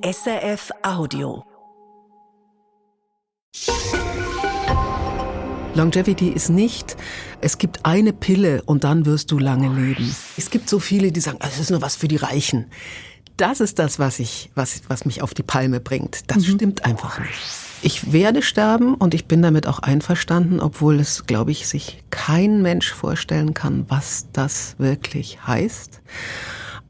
SRF Audio. Longevity ist nicht, es gibt eine Pille und dann wirst du lange leben. Es gibt so viele, die sagen, es ist nur was für die Reichen. Das ist das, was mich auf die Palme bringt. Das stimmt einfach nicht. Ich werde sterben und ich bin damit auch einverstanden, obwohl es, glaube ich, sich kein Mensch vorstellen kann, was das wirklich heißt.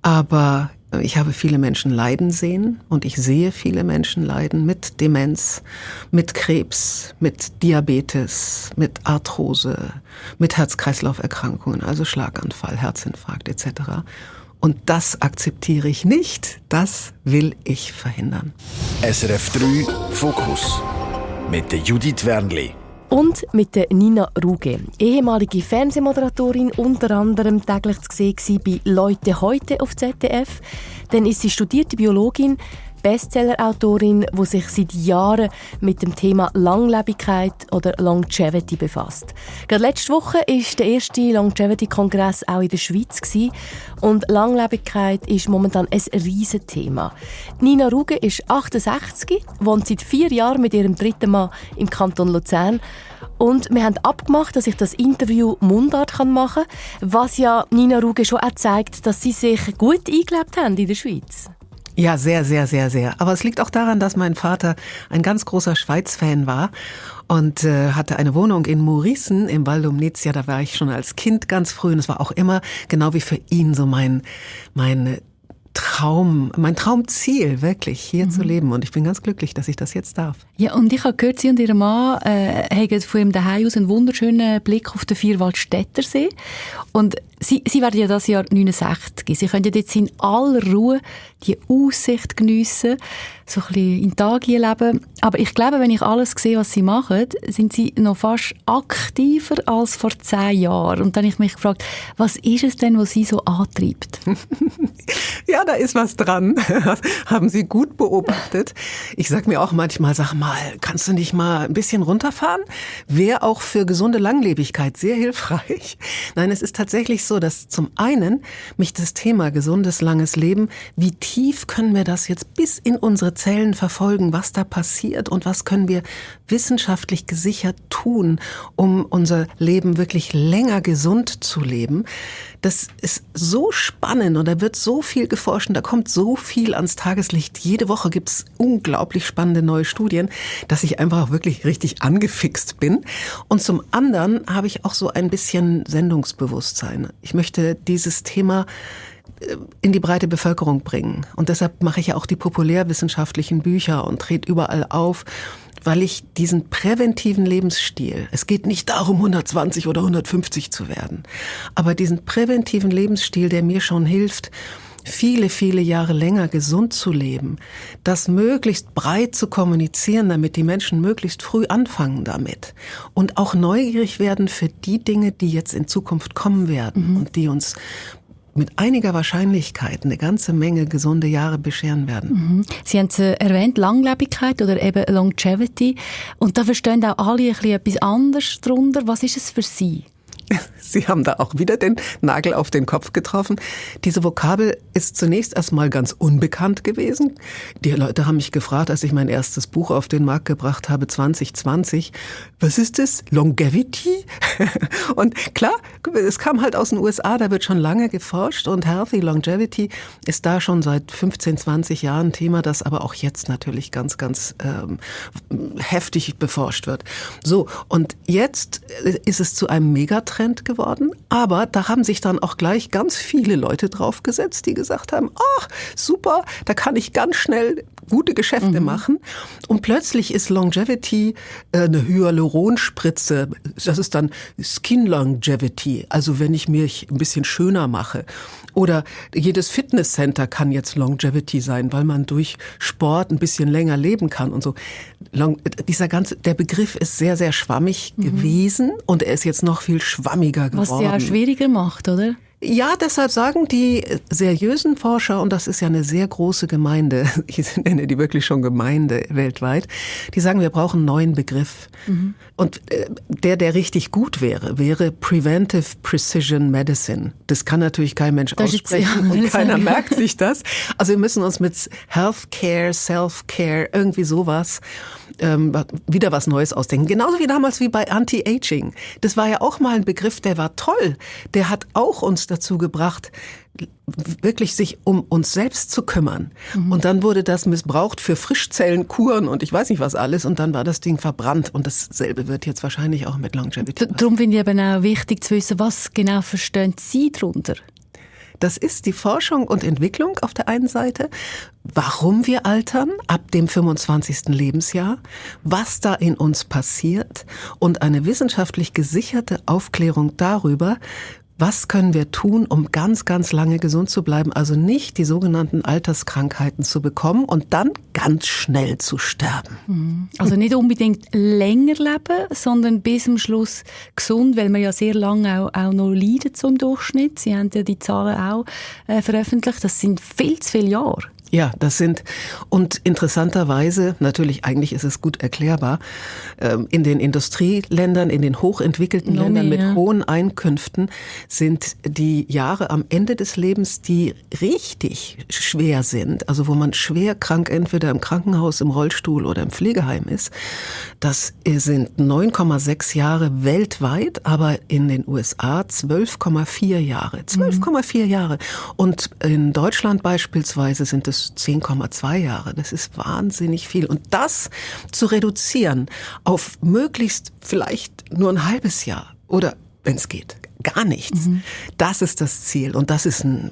Aber ich habe viele Menschen leiden sehen und ich sehe viele Menschen leiden mit Demenz, mit Krebs, mit Diabetes, mit Arthrose, mit Herz-Kreislauf-Erkrankungen, also Schlaganfall, Herzinfarkt etc. Und das akzeptiere ich nicht, das will ich verhindern. SRF 3 Fokus mit der Judith Wernli. Und mit der Nina Ruge, ehemalige Fernsehmoderatorin, unter anderem täglich zu sehen bei «Leute heute» auf ZDF. Dann ist sie studierte Biologin, Bestseller-Autorin, die sich seit Jahren mit dem Thema Langlebigkeit oder Longevity befasst. Gerade letzte Woche war der erste Longevity-Kongress auch in der Schweiz und Langlebigkeit ist momentan ein riesiges Thema. Nina Ruge ist 68, wohnt seit 4 Jahren mit ihrem dritten Mann im Kanton Luzern. Und wir haben abgemacht, dass ich das Interview Mundart machen kann, was ja Nina Ruge schon auch zeigt, dass sie sich gut eingelebt haben in der Schweiz. Ja, sehr, sehr, sehr, sehr. Aber es liegt auch daran, dass mein Vater ein ganz großer Schweiz-Fan war und hatte eine Wohnung in Murissen im Val d'Omnizia. Da war ich schon als Kind ganz früh und es war auch immer, genau wie für ihn, so mein Traumziel, wirklich hier zu leben. Und ich bin ganz glücklich, dass ich das jetzt darf. Ja, und ich habe gehört, Sie und Ihr Mann haben von ihrem Zuhause aus einen wunderschönen Blick auf den Vierwaldstättersee. Und Sie werden ja das Jahr 69. Sie können ja jetzt in aller Ruhe die Aussicht geniessen, so ein bisschen in den Tag leben. Aber ich glaube, wenn ich alles sehe, was Sie machen, sind Sie noch fast aktiver als vor 10 Jahren. Und dann habe ich mich gefragt, was ist es denn, was Sie so antreibt? Ja, da ist was dran. Das haben Sie gut beobachtet. Ich sag mir auch manchmal, sag mal, kannst du nicht mal ein bisschen runterfahren? Wäre auch für gesunde Langlebigkeit sehr hilfreich. Nein, es ist tatsächlich so, dass zum einen mich das Thema gesundes, langes Leben, wie tief können wir das jetzt bis in unsere Zellen verfolgen, was da passiert und was können wir wissenschaftlich gesichert tun, um unser Leben wirklich länger gesund zu leben. Das ist so spannend und da wird so viel geforscht und da kommt so viel ans Tageslicht. Jede Woche gibt es unglaublich spannende neue Studien, dass ich einfach wirklich richtig angefixt bin. Und zum anderen habe ich auch so ein bisschen Sendungsbewusstsein. Ich möchte dieses Thema in die breite Bevölkerung bringen. Und deshalb mache ich ja auch die populärwissenschaftlichen Bücher und trete überall auf, weil ich diesen präventiven Lebensstil, es geht nicht darum, 120 oder 150 zu werden, aber diesen präventiven Lebensstil, der mir schon hilft, viele, viele Jahre länger gesund zu leben, das möglichst breit zu kommunizieren, damit die Menschen möglichst früh anfangen damit und auch neugierig werden für die Dinge, die jetzt in Zukunft kommen werden und die uns mit einiger Wahrscheinlichkeit eine ganze Menge gesunde Jahre bescheren werden. Sie haben es erwähnt, Langlebigkeit oder eben Longevity. Und da verstehen auch alle ein bisschen etwas anderes darunter. Was ist es für Sie? Sie haben da auch wieder den Nagel auf den Kopf getroffen. Diese Vokabel ist zunächst erstmal ganz unbekannt gewesen. Die Leute haben mich gefragt, als ich mein erstes Buch auf den Markt gebracht habe, 2020, was ist das? Longevity? Und klar, es kam halt aus den USA, da wird schon lange geforscht und Healthy Longevity ist da schon seit 15, 20 Jahren Thema, das aber auch jetzt natürlich ganz, ganz heftig beforscht wird. So, und jetzt ist es zu einem Megatrend geworden. Aber da haben sich dann auch gleich ganz viele Leute draufgesetzt, die gesagt haben, ach, super, da kann ich ganz schnell gute Geschäfte machen. Und plötzlich ist Longevity eine Hyaluronspritze. Das ist dann Skin Longevity, also wenn ich mich ein bisschen schöner mache. Oder jedes Fitnesscenter kann jetzt Longevity sein, weil man durch Sport ein bisschen länger leben kann und so. Der Begriff ist sehr, sehr schwammig gewesen und er ist jetzt noch viel schwammiger geworden. Was es ja auch schwieriger macht, oder? Ja, deshalb sagen die seriösen Forscher, und das ist ja eine sehr große Gemeinde, ich nenne die wirklich schon Gemeinde weltweit, die sagen, wir brauchen einen neuen Begriff. Und der richtig gut wäre Preventive Precision Medicine. Das kann natürlich kein Mensch aussprechen und keiner merkt sich das. Also wir müssen uns mit Healthcare, Self-Care, irgendwie sowas wieder was Neues ausdenken. Genauso wie damals wie bei Anti-Aging. Das war ja auch mal ein Begriff, der war toll. Der hat auch uns dazu gebracht, wirklich sich um uns selbst zu kümmern. Und dann wurde das missbraucht für Frischzellenkuren und ich weiß nicht was alles und dann war das Ding verbrannt und dasselbe wird jetzt wahrscheinlich auch mit Longevity. Darum finde ich eben auch wichtig zu wissen, was genau verstehen Sie darunter? Das ist die Forschung und Entwicklung auf der einen Seite, warum wir altern ab dem 25. Lebensjahr, was da in uns passiert und eine wissenschaftlich gesicherte Aufklärung darüber, was können wir tun, um ganz, ganz lange gesund zu bleiben, also nicht die sogenannten Alterskrankheiten zu bekommen und dann ganz schnell zu sterben. Also nicht unbedingt länger leben, sondern bis zum Schluss gesund, weil man ja sehr lange auch noch leidet so im Durchschnitt. Sie haben ja die Zahlen auch veröffentlicht. Das sind viel zu viele Jahre. Ja, das sind, und interessanterweise, natürlich eigentlich ist es gut erklärbar, in den Industrieländern, in den hochentwickelten Ländern mit hohen Einkünften sind die Jahre am Ende des Lebens, die richtig schwer sind, also wo man schwer krank entweder im Krankenhaus, im Rollstuhl oder im Pflegeheim ist, das sind 9,6 Jahre weltweit, aber in den USA 12,4 Jahre. 12,4 Jahre. Und in Deutschland beispielsweise sind es 10,2 Jahre. Das ist wahnsinnig viel. Und das zu reduzieren auf möglichst vielleicht nur ein halbes Jahr oder, wenn es geht, gar nichts. Das ist das Ziel und das ist ein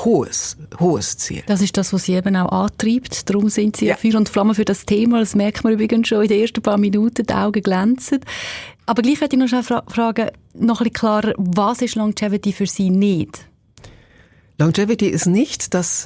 hohes Ziel. Das ist das, was Sie eben auch antreibt. Darum sind Sie ja Feuer und Flamme für das Thema. Das merkt man übrigens schon in den ersten paar Minuten. Die Augen glänzen. Aber gleich möchte ich noch schnell fragen, noch ein bisschen klarer, was ist Longevity für Sie nicht? Longevity ist nicht das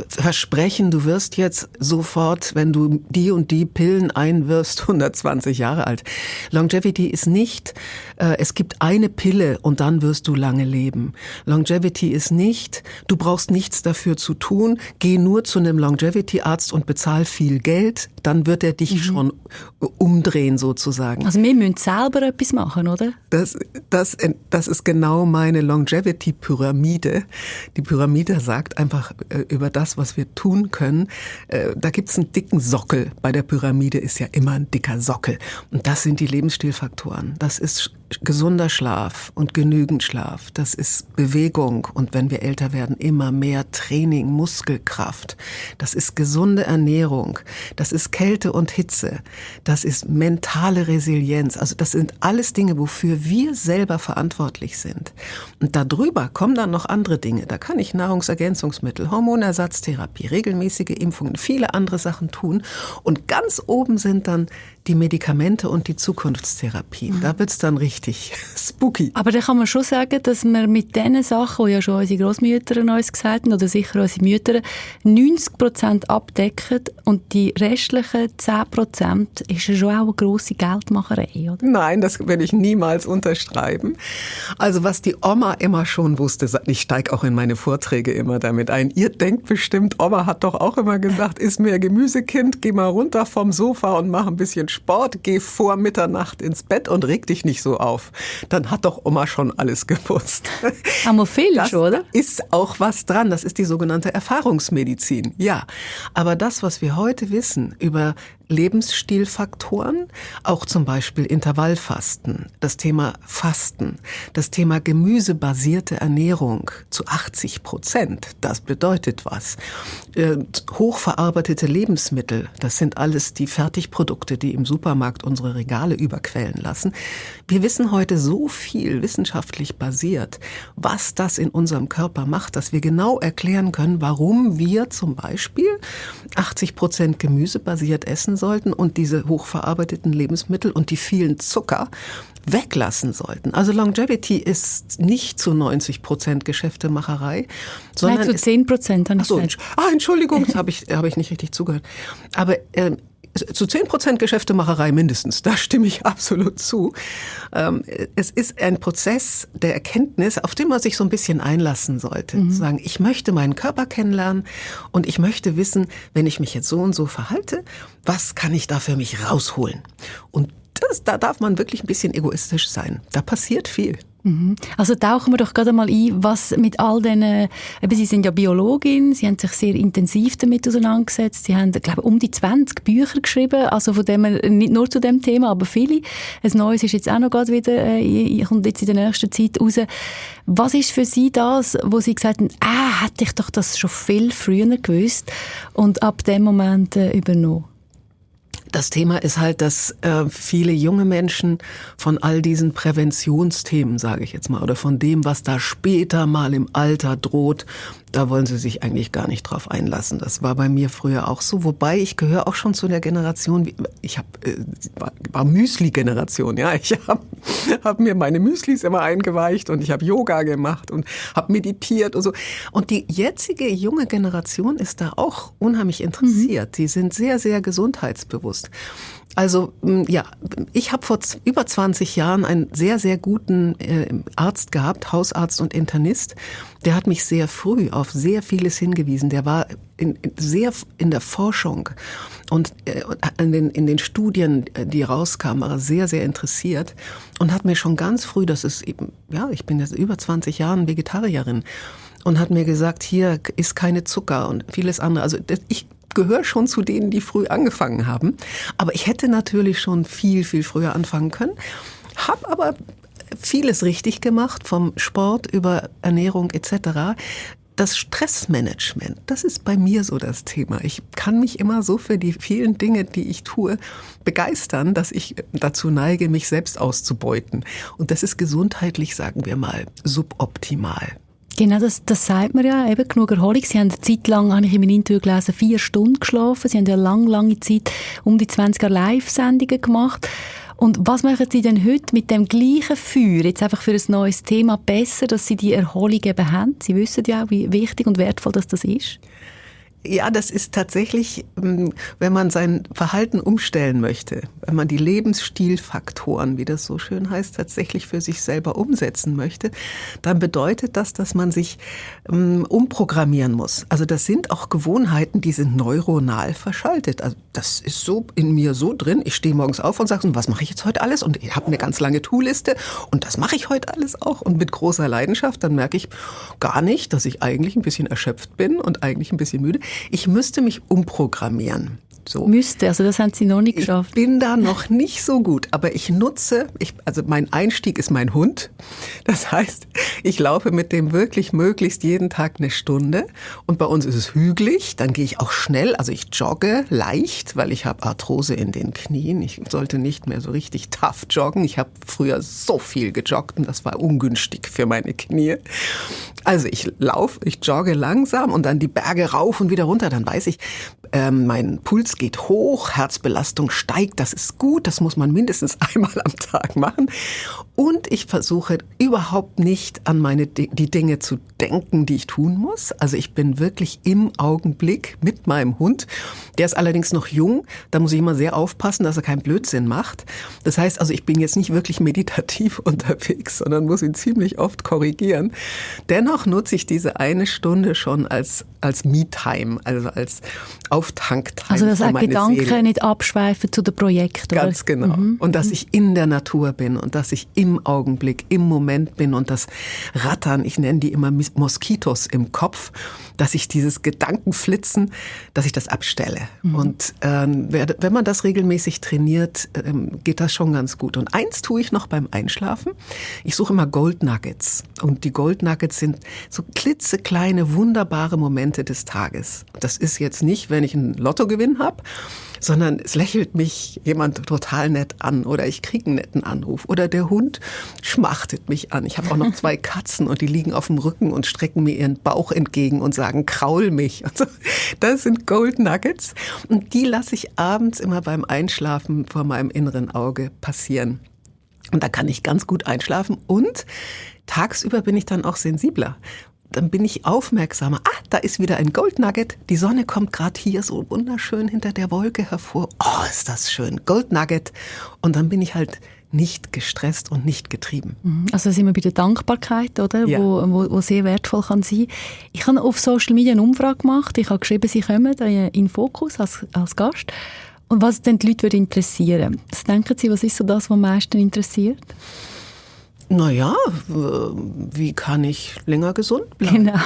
Versprechen, du wirst jetzt sofort, wenn du die und die Pillen einwirfst, 120 Jahre alt. Longevity ist nicht, es gibt eine Pille und dann wirst du lange leben. Longevity ist nicht, du brauchst nichts dafür zu tun, geh nur zu einem Longevity-Arzt und bezahl viel Geld, dann wird er dich schon umdrehen sozusagen. Also wir müssen selber etwas machen, oder? Das ist genau meine Longevity-Pyramide. Die Pyramide sagt einfach über das, was wir tun können. Da gibt's einen dicken Sockel. Bei der Pyramide ist ja immer ein dicker Sockel. Und das sind die Lebensstilfaktoren. Das ist gesunder Schlaf und genügend Schlaf. Das ist Bewegung und wenn wir älter werden, immer mehr Training, Muskelkraft. Das ist gesunde Ernährung. Das ist Kälte und Hitze. Das ist mentale Resilienz. Also das sind alles Dinge, wofür wir selber verantwortlich sind. Und darüber kommen dann noch andere Dinge. Da kann ich Nahrungsergänzungsmittel, Hormonersatztherapie, regelmäßige Impfungen, viele andere Sachen tun. Und ganz oben sind dann die Medikamente und die Zukunftstherapien. Da wird's dann richtig spooky. Aber da kann man schon sagen, dass wir mit diesen Sachen, die ja schon unsere Grossmütter uns gesagt haben, oder sicher unsere Mütter, 90% abdecken und die restlichen 10% ist ja schon auch eine grosse Geldmacherei, oder? Nein, das will ich niemals unterschreiben. Also was die Oma immer schon wusste, ich steige auch in meine Vorträge immer damit ein, ihr denkt bestimmt, Oma hat doch auch immer gesagt, iss mehr Gemüsekind, geh mal runter vom Sofa und mach ein bisschen Sport, geh vor Mitternacht ins Bett und reg dich nicht so auf. Dann hat doch Oma schon alles gewusst. Aber viel schon, oder? Da ist auch was dran. Das ist die sogenannte Erfahrungsmedizin. Ja, aber das, was wir heute wissen über Lebensstilfaktoren, auch zum Beispiel Intervallfasten, das Thema Fasten, das Thema gemüsebasierte Ernährung zu 80%, das bedeutet was. Hochverarbeitete Lebensmittel, das sind alles die Fertigprodukte, die im Supermarkt unsere Regale überquellen lassen. Wir wissen heute so viel wissenschaftlich basiert, was das in unserem Körper macht, dass wir genau erklären können, warum wir zum Beispiel 80% gemüsebasiert essen sollten und diese hochverarbeiteten Lebensmittel und die vielen Zucker weglassen sollten. Also Longevity ist nicht zu 90% Geschäftemacherei, sondern zu 10%. Entschuldigung, das habe ich nicht richtig zugehört. Aber zu 10% Geschäftemacherei mindestens, da stimme ich absolut zu. Es ist ein Prozess der Erkenntnis, auf den man sich so ein bisschen einlassen sollte. Zu sagen, ich möchte meinen Körper kennenlernen und ich möchte wissen, wenn ich mich jetzt so und so verhalte, was kann ich da für mich rausholen? Und da darf man wirklich ein bisschen egoistisch sein. Da passiert viel. Also tauchen wir doch gerade mal ein, was mit all diesen, Sie sind ja Biologin, Sie haben sich sehr intensiv damit auseinandergesetzt, Sie haben, glaube ich, um die 20 Bücher geschrieben, also von dem, nicht nur zu dem Thema, aber viele. Ein neues ist jetzt auch noch gerade wieder, kommt jetzt in der nächsten Zeit raus. Was ist für Sie das, wo Sie gesagt haben, hätte ich doch das schon viel früher gewusst und ab dem Moment übernommen? Das Thema ist halt, dass viele junge Menschen von all diesen Präventionsthemen, sage ich jetzt mal, oder von dem, was da später mal im Alter droht, da wollen sie sich eigentlich gar nicht drauf einlassen. Das war bei mir früher auch so. Wobei, ich gehöre auch schon zu der Generation, war Müsli-Generation. Ja, ich hab mir meine Müslis immer eingeweicht und ich habe Yoga gemacht und habe meditiert und so. Und die jetzige junge Generation ist da auch unheimlich interessiert. Die sind sehr, sehr gesundheitsbewusst. Also ja, ich habe vor über 20 Jahren einen sehr, sehr guten Arzt gehabt, Hausarzt und Internist. Der hat mich sehr früh auf sehr vieles hingewiesen. Der war sehr in der Forschung und in den Studien, die rauskamen, war er sehr, sehr interessiert und hat mir schon ganz früh, ich bin jetzt über 20 Jahre Vegetarierin, und hat mir gesagt, hier ist keine Zucker und vieles andere. Also ich gehöre schon zu denen, die früh angefangen haben. Aber ich hätte natürlich schon viel, viel früher anfangen können. Habe aber vieles richtig gemacht, vom Sport über Ernährung etc. Das Stressmanagement, das ist bei mir so das Thema. Ich kann mich immer so für die vielen Dinge, die ich tue, begeistern, dass ich dazu neige, mich selbst auszubeuten. Und das ist gesundheitlich, sagen wir mal, suboptimal. Genau, das sagt man ja, eben genug Erholung. Sie haben eine Zeit lang, habe ich in meinem Interview gelesen, 4 Stunden geschlafen. Sie haben ja lange Zeit um die 20er Live-Sendungen gemacht. Und was machen Sie denn heute mit dem gleichen Feuer, jetzt einfach für ein neues Thema, besser, dass Sie die Erholung eben haben? Sie wissen ja auch, wie wichtig und wertvoll das ist. Ja, das ist tatsächlich, wenn man sein Verhalten umstellen möchte, wenn man die Lebensstilfaktoren, wie das so schön heißt, tatsächlich für sich selber umsetzen möchte, dann bedeutet das, dass man sich umprogrammieren muss. Also das sind auch Gewohnheiten, die sind neuronal verschaltet. Also das ist so in mir so drin. Ich stehe morgens auf und sage, was mache ich jetzt heute alles? Und ich habe eine ganz lange To-Liste und das mache ich heute alles auch. Und mit großer Leidenschaft, dann merke ich gar nicht, dass ich eigentlich ein bisschen erschöpft bin und eigentlich ein bisschen müde. Ich müsste mich umprogrammieren. So. Also das haben Sie noch nicht geschafft. Ich bin da noch nicht so gut, aber also mein Einstieg ist mein Hund. Das heißt, ich laufe mit dem wirklich möglichst jeden Tag eine Stunde und bei uns ist es hügelig, dann gehe ich auch schnell, also ich jogge leicht, weil ich habe Arthrose in den Knien. Ich sollte nicht mehr so richtig tough joggen. Ich habe früher so viel gejoggt und das war ungünstig für meine Knie. Also ich jogge langsam und dann die Berge rauf und wieder runter, dann weiß ich, mein Puls geht hoch, Herzbelastung steigt, das ist gut, das muss man mindestens einmal am Tag machen. Und ich versuche überhaupt nicht an die Dinge zu denken, die ich tun muss. Also ich bin wirklich im Augenblick mit meinem Hund. Der ist allerdings noch jung, da muss ich immer sehr aufpassen, dass er keinen Blödsinn macht. Das heißt also, ich bin jetzt nicht wirklich meditativ unterwegs, sondern muss ihn ziemlich oft korrigieren. Dennoch nutze ich diese eine Stunde schon als Me-Time, also als Auftanktime. Also dass meine Gedanken Seele nicht abschweifen zu den Projekten. Ganz genau. Und dass ich in der Natur bin und dass ich im Augenblick, im Moment bin und das Rattern, ich nenne die immer Moskitos im Kopf, dass ich dieses Gedankenflitzen, dass ich das abstelle. Und wenn man das regelmäßig trainiert, geht das schon ganz gut. Und eins tue ich noch beim Einschlafen. Ich suche immer Gold Nuggets. Und die Gold Nuggets sind so klitzekleine, wunderbare Momente des Tages. Das ist jetzt nicht, wenn ich einen Lottogewinn habe, sondern es lächelt mich jemand total nett an oder ich kriege einen netten Anruf oder der Hund schmachtet mich an. Ich habe auch noch 2 Katzen und die liegen auf dem Rücken und strecken mir ihren Bauch entgegen und sagen, kraul mich. Also, das sind Gold Nuggets und die lasse ich abends immer beim Einschlafen vor meinem inneren Auge passieren. Und da kann ich ganz gut einschlafen und tagsüber bin ich dann auch sensibler. dann bin ich aufmerksamer. Da ist wieder ein Gold Nugget. Die Sonne kommt gerade hier so wunderschön hinter der Wolke hervor. Oh, ist das schön. Gold Nugget. Und dann bin ich halt nicht gestresst und nicht getrieben. Also da sind wir bei der Dankbarkeit, oder? Ja. Wo sehr wertvoll kann sein. Ich habe auf Social Media eine Umfrage gemacht. Ich habe geschrieben, Sie kommen in Fokus als Gast. Und was denn die Leute würde interessieren? Was denken Sie, was ist so das, was am meisten interessiert? Naja, wie kann ich länger gesund bleiben? Genau.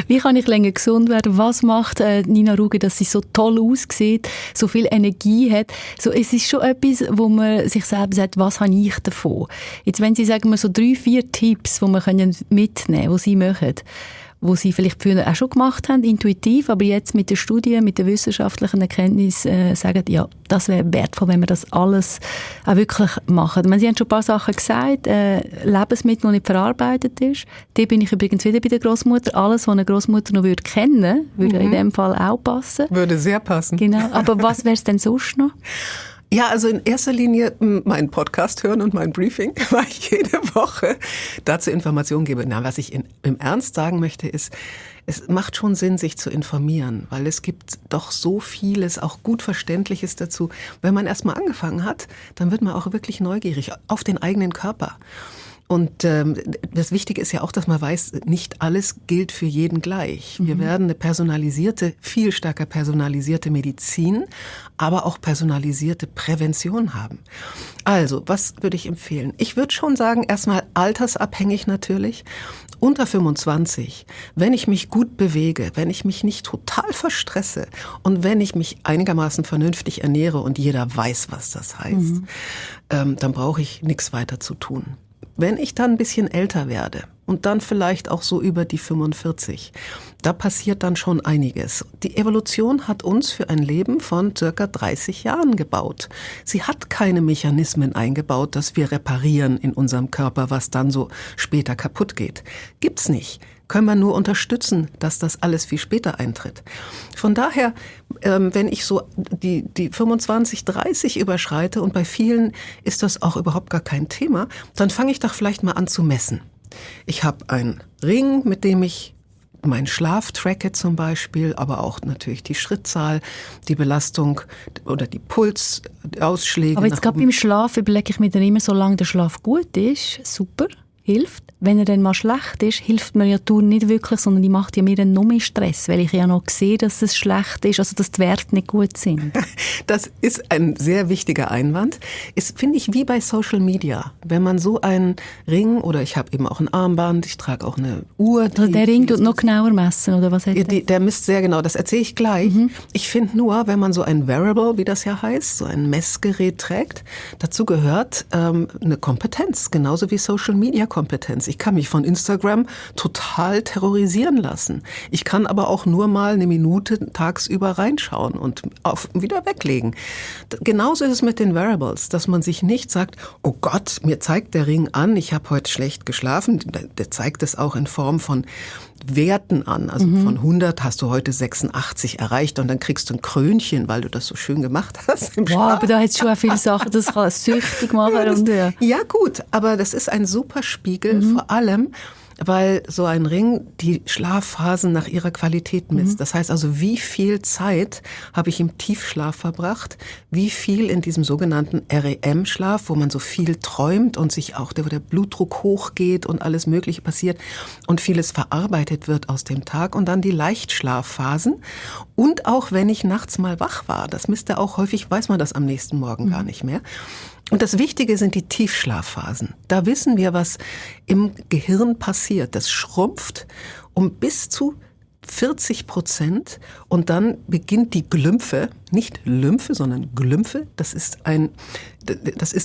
Wie kann ich länger gesund werden? Was macht Nina Ruge, dass sie so toll aussieht, so viel Energie hat? So, es ist schon etwas, wo man sich selber sagt, was habe ich davon? Jetzt, wenn Sie sagen, so 3-4 Tipps, die man mitnehmen können, die Sie machen, wo Sie vielleicht früher auch schon gemacht haben, intuitiv, aber jetzt mit der Studie, mit der wissenschaftlichen Erkenntnis sagen, ja, das wäre wertvoll, wenn wir das alles auch wirklich machen. Sie haben schon ein paar Sachen gesagt, Lebensmittel, die nicht verarbeitet ist. Da bin ich übrigens wieder bei der Großmutter. Alles, was eine Großmutter noch kennen würde, würde in dem Fall auch passen. Würde sehr passen. Genau. Aber was wäre es denn sonst noch? Ja, also in erster Linie meinen Podcast hören und mein Briefing, weil ich jede Woche dazu Informationen gebe. Na, was ich im Ernst sagen möchte, ist, es macht schon Sinn, sich zu informieren, weil es gibt doch so vieles, auch gut Verständliches dazu. Wenn man erstmal angefangen hat, dann wird man auch wirklich neugierig auf den eigenen Körper. Und das Wichtige ist ja auch, dass man weiß, nicht alles gilt für jeden gleich. Wir werden eine personalisierte, viel stärker personalisierte Medizin, aber auch personalisierte Prävention haben. Also, was würde ich empfehlen? Ich würde schon sagen, erstmal altersabhängig natürlich. Unter 25, wenn ich mich gut bewege, wenn ich mich nicht total verstresse und wenn ich mich einigermaßen vernünftig ernähre und jeder weiß, was das heißt, dann brauche ich nichts weiter zu tun. Wenn ich dann ein bisschen älter werde und dann vielleicht auch so über die 45, da passiert dann schon einiges. Die Evolution hat uns für ein Leben von circa 30 Jahren gebaut. Sie hat keine Mechanismen eingebaut, dass wir reparieren in unserem Körper, was dann so später kaputt geht. Gibt's nicht. Können wir nur unterstützen, dass das alles viel später eintritt. Von daher, wenn ich so die 25, 30 überschreite und bei vielen ist das auch überhaupt gar kein Thema, dann fange ich doch vielleicht mal an zu messen. Ich habe einen Ring, mit dem ich meinen Schlaf tracke zum Beispiel, aber auch natürlich die Schrittzahl, die Belastung oder die Pulsausschläge. Aber jetzt gerade beim Schlaf überlege ich mir dann immer, solange der Schlaf gut ist, super, hilft. Wenn er dann mal schlecht ist, hilft mir ja die Tour nicht wirklich, sondern die macht ja mir dann noch mehr Stress, weil ich ja noch sehe, dass es schlecht ist, also dass die Werte nicht gut sind. Das ist ein sehr wichtiger Einwand. Ist, finde ich, wie bei Social Media. Wenn man so einen Ring, oder ich habe eben auch ein Armband, ich trage auch eine Uhr. Also der Ring tut noch genauer messen, oder was hat der? Der misst sehr genau, das erzähle ich gleich. Ich finde nur, wenn man so ein Wearable, wie das ja heißt, so ein Messgerät trägt, dazu gehört eine Kompetenz, genauso wie Social Media Kompetenz. Ich kann mich von Instagram total terrorisieren lassen. Ich kann aber auch nur mal eine Minute tagsüber reinschauen und wieder weglegen. Genauso ist es mit den Wearables, dass man sich nicht sagt, oh Gott, mir zeigt der Ring an, ich habe heute schlecht geschlafen. Der zeigt es auch in Form von Werten an. Also von 100 hast du heute 86 erreicht und dann kriegst du ein Krönchen, weil du das so schön gemacht hast im Schlaf. Wow, aber da hat es schon viele Sachen, das kann süchtig machen. Ja gut, aber das ist ein super Spiegel, vor allem, weil so ein Ring die Schlafphasen nach ihrer Qualität misst. Das heißt also, wie viel Zeit habe ich im Tiefschlaf verbracht, wie viel in diesem sogenannten REM-Schlaf, wo man so viel träumt und sich auch wo der Blutdruck hochgeht und alles Mögliche passiert und vieles verarbeitet wird aus dem Tag und dann die Leichtschlafphasen und auch wenn ich nachts mal wach war, das misst er auch häufig, weiß man das am nächsten Morgen gar nicht mehr. Und das Wichtige sind die Tiefschlafphasen. Da wissen wir, was im Gehirn passiert. Das schrumpft um bis zu 40% und dann beginnt die Glymphe, nicht Lymphe, sondern Glymphe. Das ist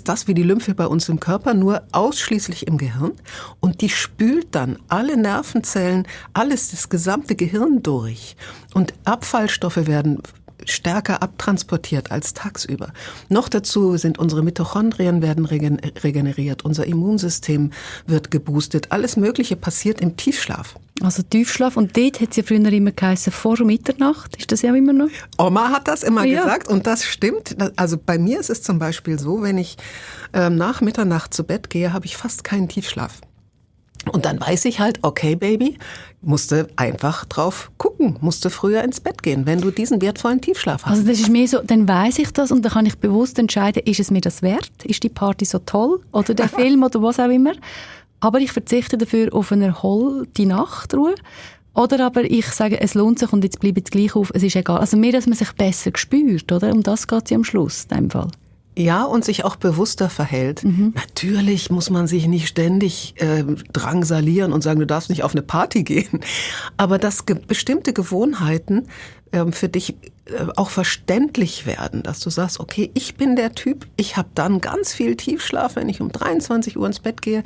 das wie die Lymphe bei uns im Körper, nur ausschließlich im Gehirn. Und die spült dann alle Nervenzellen, das gesamte Gehirn durch. Und Abfallstoffe werden stärker abtransportiert als tagsüber. Noch dazu sind unsere Mitochondrien werden regeneriert, unser Immunsystem wird geboostet. Alles Mögliche passiert im Tiefschlaf. Also Tiefschlaf. Und dort hat es ja früher immer geheißen, vor Mitternacht. Ist das ja immer noch? Oma hat das immer gesagt und das stimmt. Also bei mir ist es zum Beispiel so, wenn ich nach Mitternacht zu Bett gehe, habe ich fast keinen Tiefschlaf. Und dann weiß ich halt, okay, Baby, musste einfach drauf gucken, musste früher ins Bett gehen, wenn du diesen wertvollen Tiefschlaf hast. Also das ist mehr so, dann weiss ich das und dann kann ich bewusst entscheiden, ist es mir das wert? Ist die Party so toll? Oder der Film oder was auch immer? Aber ich verzichte dafür auf eine erholte Nachtruhe. Oder aber ich sage, es lohnt sich und jetzt bleibe ich gleich auf, es ist egal. Also mehr, dass man sich besser spürt, oder? Um das geht es ja am Schluss, in dem Fall. Ja, und sich auch bewusster verhält. Natürlich muss man sich nicht ständig drangsalieren und sagen, du darfst nicht auf eine Party gehen. Aber dass bestimmte Gewohnheiten für dich auch verständlich werden, dass du sagst, okay, ich bin der Typ, ich habe dann ganz viel Tiefschlaf, wenn ich um 23 Uhr ins Bett gehe.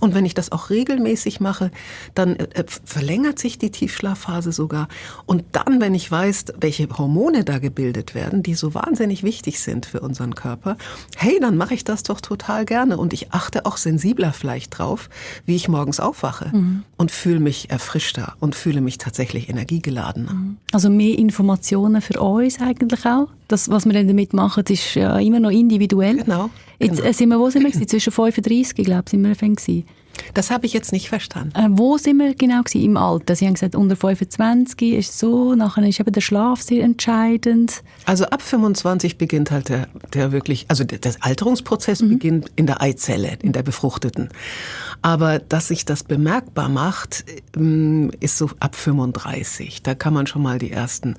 Und wenn ich das auch regelmäßig mache, dann verlängert sich die Tiefschlafphase sogar. Und dann, wenn ich weiß, welche Hormone da gebildet werden, die so wahnsinnig wichtig sind für unseren Körper, hey, dann mache ich das doch total gerne. Und ich achte auch sensibler vielleicht drauf, wie ich morgens aufwache und fühle mich erfrischter und fühle mich tatsächlich energiegeladener. Also mehr Informationen für uns eigentlich auch. Das, was wir dann damit machen, ist ja immer noch individuell. Genau. Jetzt sind wir, wo sind wir gewesen? Zwischen 35, glaube ich, sind wir gewesen. Das habe ich jetzt nicht verstanden. Wo sind wir genau gewesen? Im Alter? Sie haben gesagt, unter 25 ist so, nachher ist eben der Schlaf sehr entscheidend. Also ab 25 beginnt halt der wirklich, also der Alterungsprozess beginnt in der Eizelle, in der befruchteten. Aber dass sich das bemerkbar macht, ist so ab 35. Da kann man schon mal die ersten,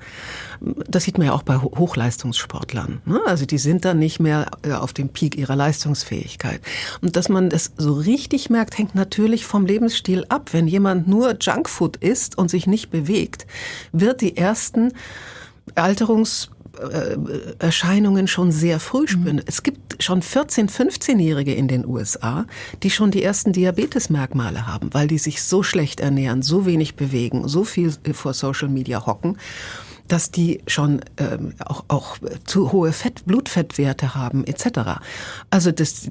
das sieht man ja auch bei Hochleistungssportlern. Ne? Also die sind dann nicht mehr auf dem Peak ihrer Leistungsfähigkeit. Und dass man das so richtig merkt, hängt natürlich vom Lebensstil ab. Wenn jemand nur Junkfood isst und sich nicht bewegt, wird die ersten Alterungserscheinungen schon sehr früh spüren. Es gibt schon 14-, 15-Jährige in den USA, die schon die ersten Diabetesmerkmale haben, weil die sich so schlecht ernähren, so wenig bewegen, so viel vor Social Media hocken, dass die schon auch zu hohe Blutfettwerte haben etc. Also das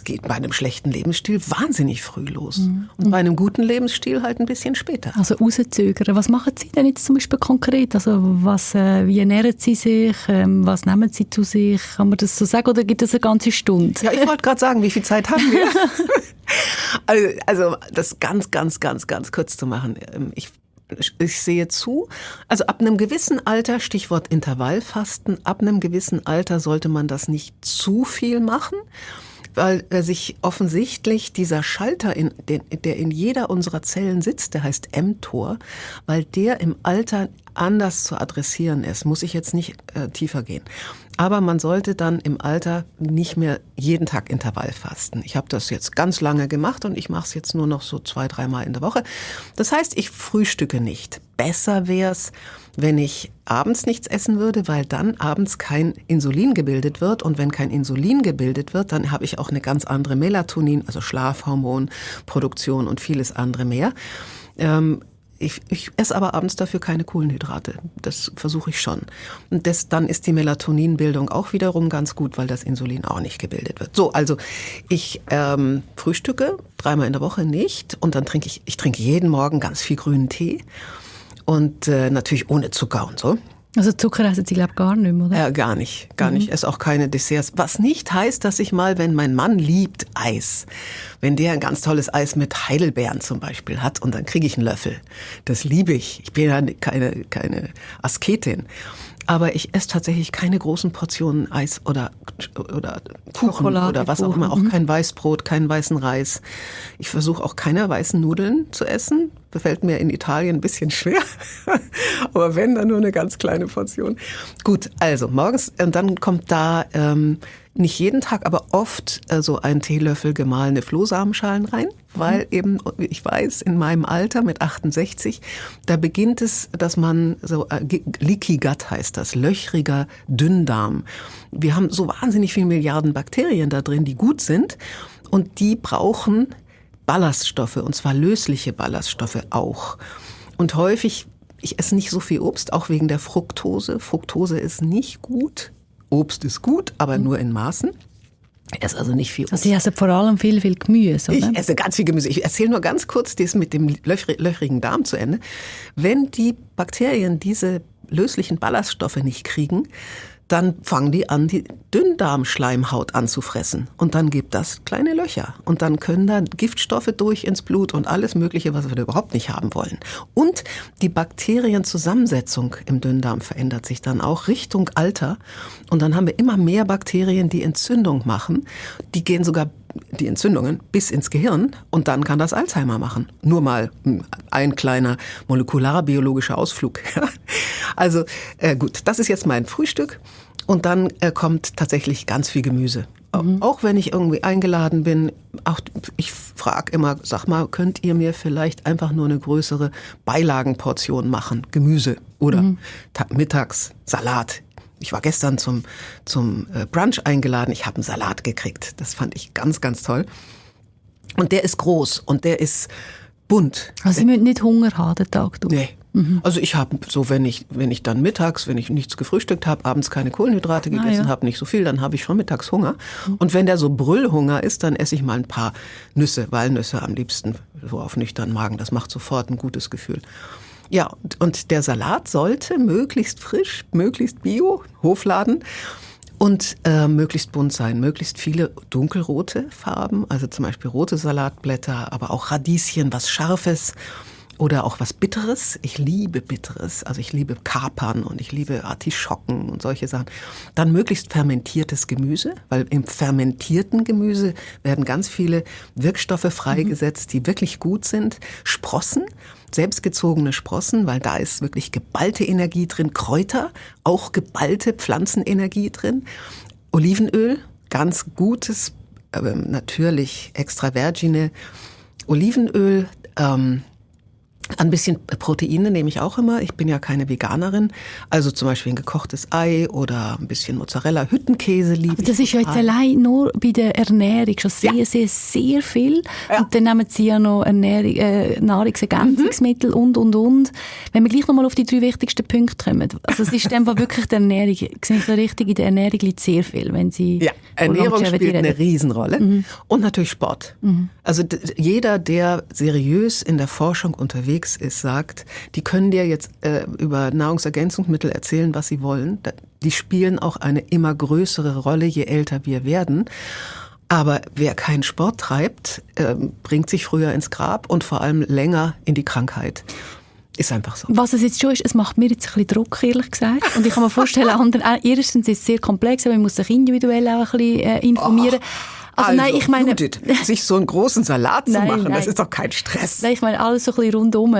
geht bei einem schlechten Lebensstil wahnsinnig früh los. Und bei einem guten Lebensstil halt ein bisschen später. Also rauszögern. Was machen Sie denn jetzt zum Beispiel konkret? Also wie ernähren Sie sich? Was nehmen Sie zu sich? Kann man das so sagen oder gibt es eine ganze Stunde? Ja, ich wollte gerade sagen, wie viel Zeit haben wir? Also das ganz kurz zu machen. Ich sehe zu, also ab einem gewissen Alter, Stichwort Intervallfasten, ab einem gewissen Alter sollte man das nicht zu viel machen, weil sich offensichtlich dieser Schalter, der in jeder unserer Zellen sitzt, der heißt mTOR, weil der im Alter anders zu adressieren ist, muss ich jetzt nicht tiefer gehen. Aber man sollte dann im Alter nicht mehr jeden Tag Intervall fasten. Ich habe das jetzt ganz lange gemacht und ich mache es jetzt nur noch so 2-3 Mal in der Woche. Das heißt, ich frühstücke nicht. Besser wäre es, wenn ich abends nichts essen würde, weil dann abends kein Insulin gebildet wird. Und wenn kein Insulin gebildet wird, dann habe ich auch eine ganz andere Melatonin, also Schlafhormonproduktion und vieles andere mehr. Ich esse aber abends dafür keine Kohlenhydrate. Das versuche ich schon. Und dann ist die Melatoninbildung auch wiederum ganz gut, weil das Insulin auch nicht gebildet wird. So, also ich frühstücke 3-mal in der Woche nicht und dann trinke ich trinke jeden Morgen ganz viel grünen Tee und natürlich ohne Zucker und so. Also Zucker essen Sie, glaube ich, gar nicht mehr, oder? Gar nicht. Esse auch keine Desserts. Was nicht heißt, dass ich mal, wenn mein Mann liebt Eis, wenn der ein ganz tolles Eis mit Heidelbeeren zum Beispiel hat und dann kriege ich einen Löffel. Das liebe ich. Ich bin ja keine Asketin. Aber ich esse tatsächlich keine großen Portionen Eis oder Kuchen oder was auch immer. Auch kein Weißbrot, keinen weißen Reis. Ich versuche auch keine weißen Nudeln zu essen. Fällt mir in Italien ein bisschen schwer. Aber wenn, dann nur eine ganz kleine Portion. Gut, also morgens, und dann kommt da nicht jeden Tag, aber oft so ein Teelöffel gemahlene Flohsamenschalen rein. Weil eben, ich weiß, in meinem Alter mit 68, da beginnt es, dass man so, Leaky Gut heißt das, löchriger Dünndarm. Wir haben so wahnsinnig viele Milliarden Bakterien da drin, die gut sind und die brauchen Ballaststoffe, und zwar lösliche Ballaststoffe auch. Und häufig, ich esse nicht so viel Obst, auch wegen der Fructose. Fructose ist nicht gut. Obst ist gut, aber nur in Maßen. Ich esse also nicht viel Obst. Also Sie essen vor allem viel Gemüse, oder? Ich esse ganz viel Gemüse. Ich erzähle nur ganz kurz das mit dem löchrigen Darm zu Ende. Wenn die Bakterien diese löslichen Ballaststoffe nicht kriegen, dann fangen die an, die Dünndarmschleimhaut anzufressen. Und dann gibt das kleine Löcher. Und dann können da Giftstoffe durch ins Blut und alles Mögliche, was wir da überhaupt nicht haben wollen. Und die Bakterienzusammensetzung im Dünndarm verändert sich dann auch Richtung Alter. Und dann haben wir immer mehr Bakterien, die Entzündung machen. Die gehen sogar, die Entzündungen, bis ins Gehirn. Und dann kann das Alzheimer machen. Nur mal ein kleiner molekularbiologischer Ausflug. Also gut, das ist jetzt mein Frühstück. Und dann kommt tatsächlich ganz viel Gemüse. Auch wenn ich irgendwie eingeladen bin, auch ich frage immer, sag mal, könnt ihr mir vielleicht einfach nur eine größere Beilagenportion machen? Gemüse oder mittags Salat. Ich war gestern zum Brunch eingeladen, ich habe einen Salat gekriegt. Das fand ich ganz, ganz toll. Und der ist groß und der ist bunt. Also Sie müssen nicht Hunger haben den Tag durch? Nee. Also ich habe so, wenn ich dann mittags, wenn ich nichts gefrühstückt habe, abends keine Kohlenhydrate gegessen habe, nicht so viel, dann habe ich schon mittags Hunger. Und wenn der so Brüllhunger ist, dann esse ich mal ein paar Nüsse, Walnüsse am liebsten, so auf nüchternen Magen. Das macht sofort ein gutes Gefühl. Ja, und der Salat sollte möglichst frisch, möglichst bio, Hofladen und möglichst bunt sein. Möglichst viele dunkelrote Farben, also zum Beispiel rote Salatblätter, aber auch Radieschen, was Scharfes. Oder auch was Bitteres. Ich liebe Bitteres. Also ich liebe Kapern und ich liebe Artischocken und solche Sachen. Dann möglichst fermentiertes Gemüse, weil im fermentierten Gemüse werden ganz viele Wirkstoffe freigesetzt, die wirklich gut sind. Sprossen, selbstgezogene Sprossen, weil da ist wirklich geballte Energie drin. Kräuter, auch geballte Pflanzenenergie drin. Olivenöl, ganz gutes, natürlich extra virgine Olivenöl. Ein bisschen Proteine nehme ich auch immer. Ich bin ja keine Veganerin. Also zum Beispiel ein gekochtes Ei oder ein bisschen Mozzarella. Hüttenkäse liebe ich. Das ist ja jetzt allein nur bei der Ernährung schon sehr viel. Ja. Und dann nehmen Sie ja noch Nahrungsergänzungsmittel und. Wenn wir gleich nochmal auf die 3 wichtigsten Punkte kommen. Also es ist dann wirklich die Ernährung. Sehe ich so richtig, in der Ernährung liegt sehr viel. Wenn Sie ja, Ernährung spielt eine Riesenrolle. Und natürlich Sport. Also jeder, der seriös in der Forschung unterwegs ist, sagt, die können dir jetzt über Nahrungsergänzungsmittel erzählen, was sie wollen. Die spielen auch eine immer größere Rolle, je älter wir werden. Aber wer keinen Sport treibt, bringt sich früher ins Grab und vor allem länger in die Krankheit. Ist einfach so. Was es jetzt schon ist, es macht mir jetzt ein bisschen Druck, ehrlich gesagt. Und ich kann mir vorstellen, erstens ist es sehr komplex, aber man muss sich individuell auch ein bisschen informieren. Also nein, ich meine, Judith, sich so einen großen Salat zu machen, das ist doch kein Stress. Nein, ich meine, alles so ein bisschen rundum.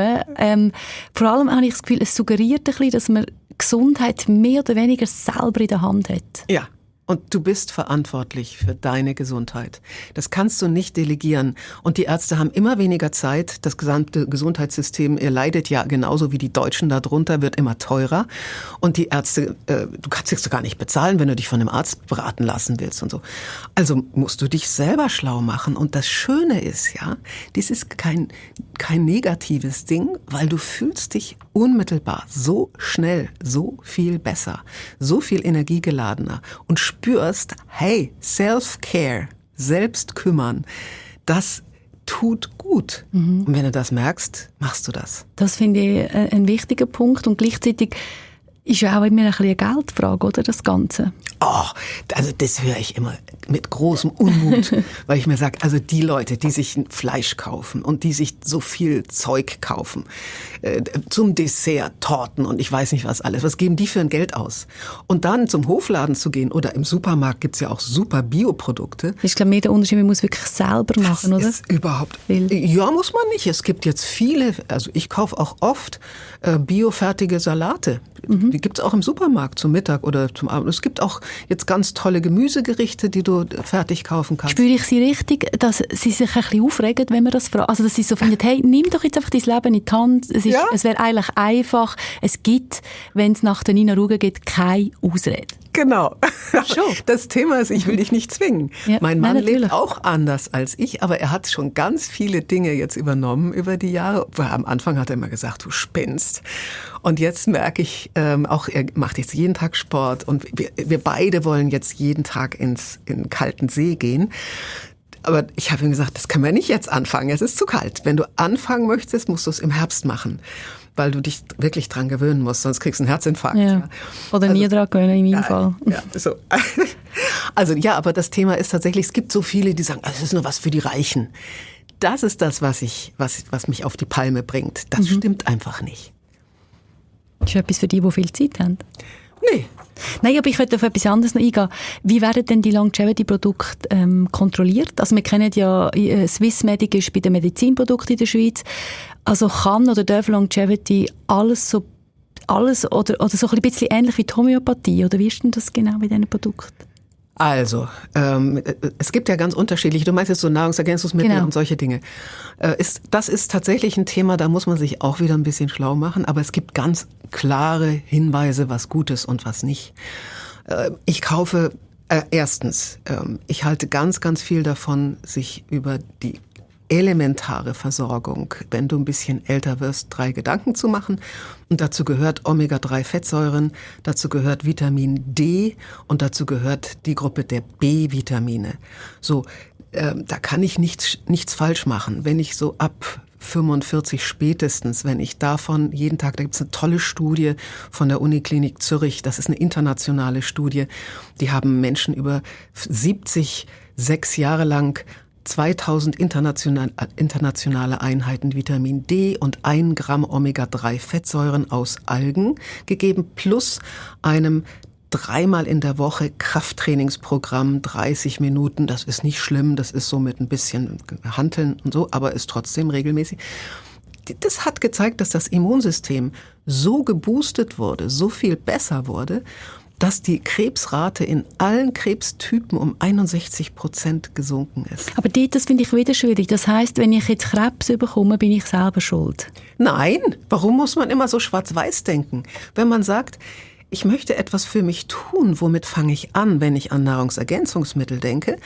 Vor allem habe ich das Gefühl, es suggeriert ein bisschen, dass man Gesundheit mehr oder weniger selber in der Hand hat. Ja. Und du bist verantwortlich für deine Gesundheit. Das kannst du nicht delegieren. Und die Ärzte haben immer weniger Zeit. Das gesamte Gesundheitssystem, ihr leidet ja genauso wie die Deutschen darunter, wird immer teurer. Und die Ärzte, du kannst es gar nicht bezahlen, wenn du dich von einem Arzt beraten lassen willst und so. Also musst du dich selber schlau machen. Und das Schöne ist, ja, das ist kein negatives Ding, weil du fühlst dich unmittelbar so schnell, so viel besser, so viel energiegeladener und spürst, hey, Self-Care, selbst kümmern, das tut gut. Und wenn du das merkst, machst du das. Das finde ich ein wichtiger Punkt und gleichzeitig ist ja auch immer ein bisschen eine Geldfrage, oder, das Ganze? Oh, also das höre ich immer mit großem Unmut, weil ich mir sage, also die Leute, die sich Fleisch kaufen und die sich so viel Zeug kaufen, zum Dessert, Torten und ich weiß nicht was alles, was geben die für ein Geld aus? Und dann zum Hofladen zu gehen oder im Supermarkt gibt's ja auch super Bioprodukte. Ich glaube, mehr der Unterschied, man muss wirklich selber machen, das oder? Ist überhaupt, ja, muss man nicht. Es gibt jetzt viele, also ich kaufe auch oft biofertige Salate. Die gibt's auch im Supermarkt zum Mittag oder zum Abend. Es gibt auch jetzt ganz tolle Gemüsegerichte, die du fertig kaufen kannst. Spüre ich Sie richtig, dass Sie sich ein bisschen aufregen, wenn man das fragt? Also, dass Sie so finden, hey, nimm doch jetzt einfach dein Leben in die Hand. Es wäre eigentlich einfach. Es gibt, wenn es nach der Nina Ruge geht, keine Ausrede. Genau. Schon. Das Thema ist, ich will dich nicht zwingen. Ja, mein Mann natürlich. lebt auch anders als ich, aber er hat schon ganz viele Dinge jetzt übernommen über die Jahre. Am Anfang hat er immer gesagt, du spinnst. Und jetzt merke ich, auch er macht jetzt jeden Tag Sport und wir beide wollen jetzt jeden Tag in den kalten See gehen. Aber ich habe ihm gesagt, das können wir nicht jetzt anfangen, es ist zu kalt. Wenn du anfangen möchtest, musst du es im Herbst machen. weil du dich wirklich dran gewöhnen musst, sonst kriegst du einen Herzinfarkt. Ja. Ja. Oder nie dran gewöhnen, in meinem Fall. Ja, so. Also ja, aber das Thema ist tatsächlich, es gibt so viele, die sagen, es ist nur was für die Reichen. Das ist das, was mich auf die Palme bringt. Das stimmt einfach nicht. Das ist etwas für die viel Zeit haben. Nee. Nein, aber ich möchte auf etwas anderes noch eingehen. Wie werden denn die Longevity-Produkte kontrolliert? Also wir kennen ja, Swissmedic ist bei den Medizinprodukten in der Schweiz. Also kann oder darf Longevity alles oder so ein bisschen ähnlich wie die Homöopathie? Oder wie ist denn das genau bei diesen Produkten? Also, es gibt ja ganz unterschiedliche, du meinst jetzt so Nahrungsergänzungsmittel Genau. und solche Dinge. Das ist tatsächlich ein Thema, da muss man sich auch wieder ein bisschen schlau machen, aber es gibt ganz klare Hinweise, was gut ist und was nicht. Ich kaufe, erstens, ich halte ganz, ganz viel davon, sich über die elementare Versorgung, wenn du ein bisschen älter wirst, 3 Gedanken zu machen. Und dazu gehört Omega-3-Fettsäuren, dazu gehört Vitamin D und dazu gehört die Gruppe der B-Vitamine. So, da kann ich nichts falsch machen. Wenn ich so ab 45 spätestens, wenn ich davon jeden Tag, da gibt's eine tolle Studie von der Uniklinik Zürich, das ist eine internationale Studie, die haben Menschen über 6 Jahre lang 2000 internationale Einheiten Vitamin D und 1 Gramm Omega-3-Fettsäuren aus Algen gegeben, plus einem 3-mal in der Woche Krafttrainingsprogramm, 30 Minuten. Das ist nicht schlimm, das ist so mit ein bisschen Hanteln und so, aber ist trotzdem regelmäßig. Das hat gezeigt, dass das Immunsystem so geboostet wurde, so viel besser wurde, dass die Krebsrate in allen Krebstypen um 61% gesunken ist. Aber das finde ich wieder schwierig. Das heisst, wenn ich jetzt Krebs bekomme, bin ich selber schuld. Nein, warum muss man immer so schwarz-weiß denken? Wenn man sagt, ich möchte etwas für mich tun, womit fange ich an, wenn ich an Nahrungsergänzungsmittel denke,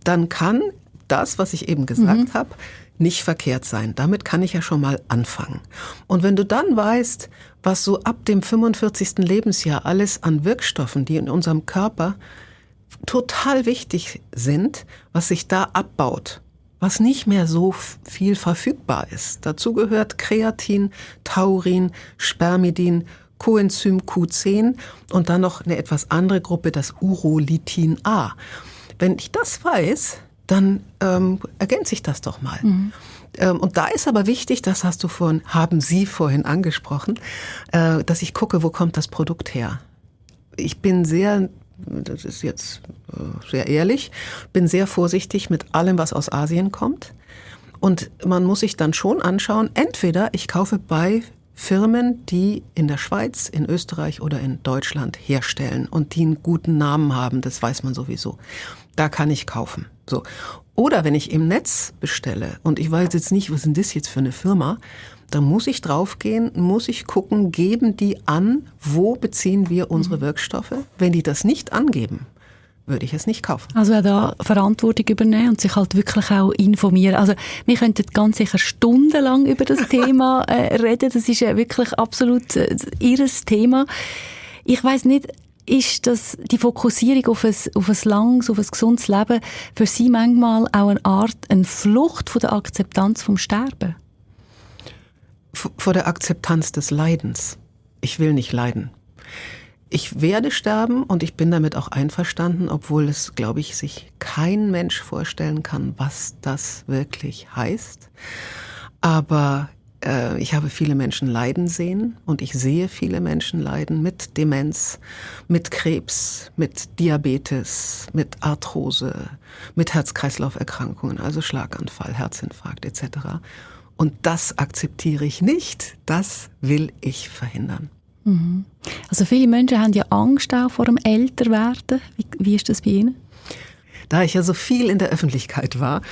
dann kann das, was ich eben gesagt habe, nicht verkehrt sein. Damit kann ich ja schon mal anfangen. Und wenn du dann weißt, was so ab dem 45. Lebensjahr alles an Wirkstoffen, die in unserem Körper total wichtig sind, was sich da abbaut, was nicht mehr so viel verfügbar ist. Dazu gehört Kreatin, Taurin, Spermidin, Coenzym Q10 und dann noch eine etwas andere Gruppe, das Urolithin A. Wenn ich das weiß, dann ergänze ich das doch mal. Und da ist aber wichtig, haben Sie vorhin angesprochen, dass ich gucke, wo kommt das Produkt her. Ich bin das ist jetzt sehr ehrlich, bin sehr vorsichtig mit allem, was aus Asien kommt. Und man muss sich dann schon anschauen, entweder ich kaufe bei Firmen, die in der Schweiz, in Österreich oder in Deutschland herstellen und die einen guten Namen haben, das weiß man sowieso. Da kann ich kaufen. So. Oder wenn ich im Netz bestelle und ich weiß jetzt nicht, was ist denn das jetzt für eine Firma, dann muss ich draufgehen, muss ich gucken, geben die an, wo beziehen wir unsere Wirkstoffe? Wenn die das nicht angeben, würde ich es nicht kaufen. Also auch da Verantwortung übernehmen und sich halt wirklich auch informieren. Also wir könnten ganz sicher stundenlang über das Thema reden. Das ist ja wirklich absolut Ihres Thema. Ich weiss nicht, ist das die Fokussierung auf ein langes, auf ein gesundes Leben für Sie manchmal auch eine Flucht von der Akzeptanz vom Sterben? Vor der Akzeptanz des Leidens. Ich will nicht leiden. Ich werde sterben und ich bin damit auch einverstanden, obwohl es, glaube ich, sich kein Mensch vorstellen kann, was das wirklich heißt. Aber ich habe viele Menschen leiden sehen und ich sehe viele Menschen leiden mit Demenz, mit Krebs, mit Diabetes, mit Arthrose, mit Herz-Kreislauf-Erkrankungen, also Schlaganfall, Herzinfarkt etc. Und das akzeptiere ich nicht, das will ich verhindern. Also viele Menschen haben ja Angst auch vor dem Älterwerden. Wie ist das bei Ihnen? Da ich ja so viel in der Öffentlichkeit war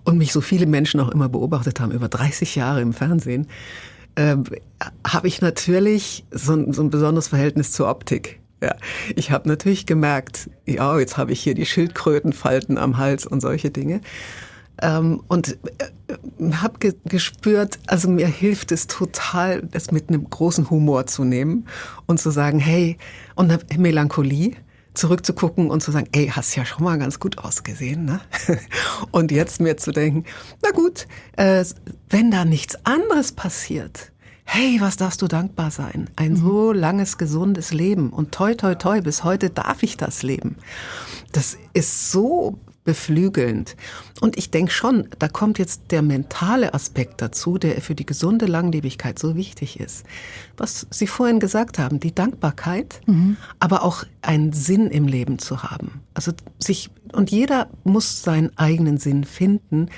und mich so viele Menschen auch immer beobachtet haben, über 30 Jahre im Fernsehen, habe ich natürlich so ein besonderes Verhältnis zur Optik. Ja, ich habe natürlich gemerkt, ja, jetzt habe ich hier die Schildkrötenfalten am Hals und solche Dinge. Und habe gespürt, also mir hilft es total, das mit einem großen Humor zu nehmen und zu sagen, hey, und eine Melancholie, zurückzugucken und zu sagen, ey, hast ja schon mal ganz gut ausgesehen, ne? Und jetzt mir zu denken, na gut, wenn da nichts anderes passiert, hey, was darfst du dankbar sein? Ein so langes, gesundes Leben und toi, toi, toi, bis heute darf ich das leben. Das ist so beflügelnd. Und ich denke schon, da kommt jetzt der mentale Aspekt dazu, der für die gesunde Langlebigkeit so wichtig ist. Was Sie vorhin gesagt haben, die Dankbarkeit, aber auch einen Sinn im Leben zu haben. Also und jeder muss seinen eigenen Sinn finden.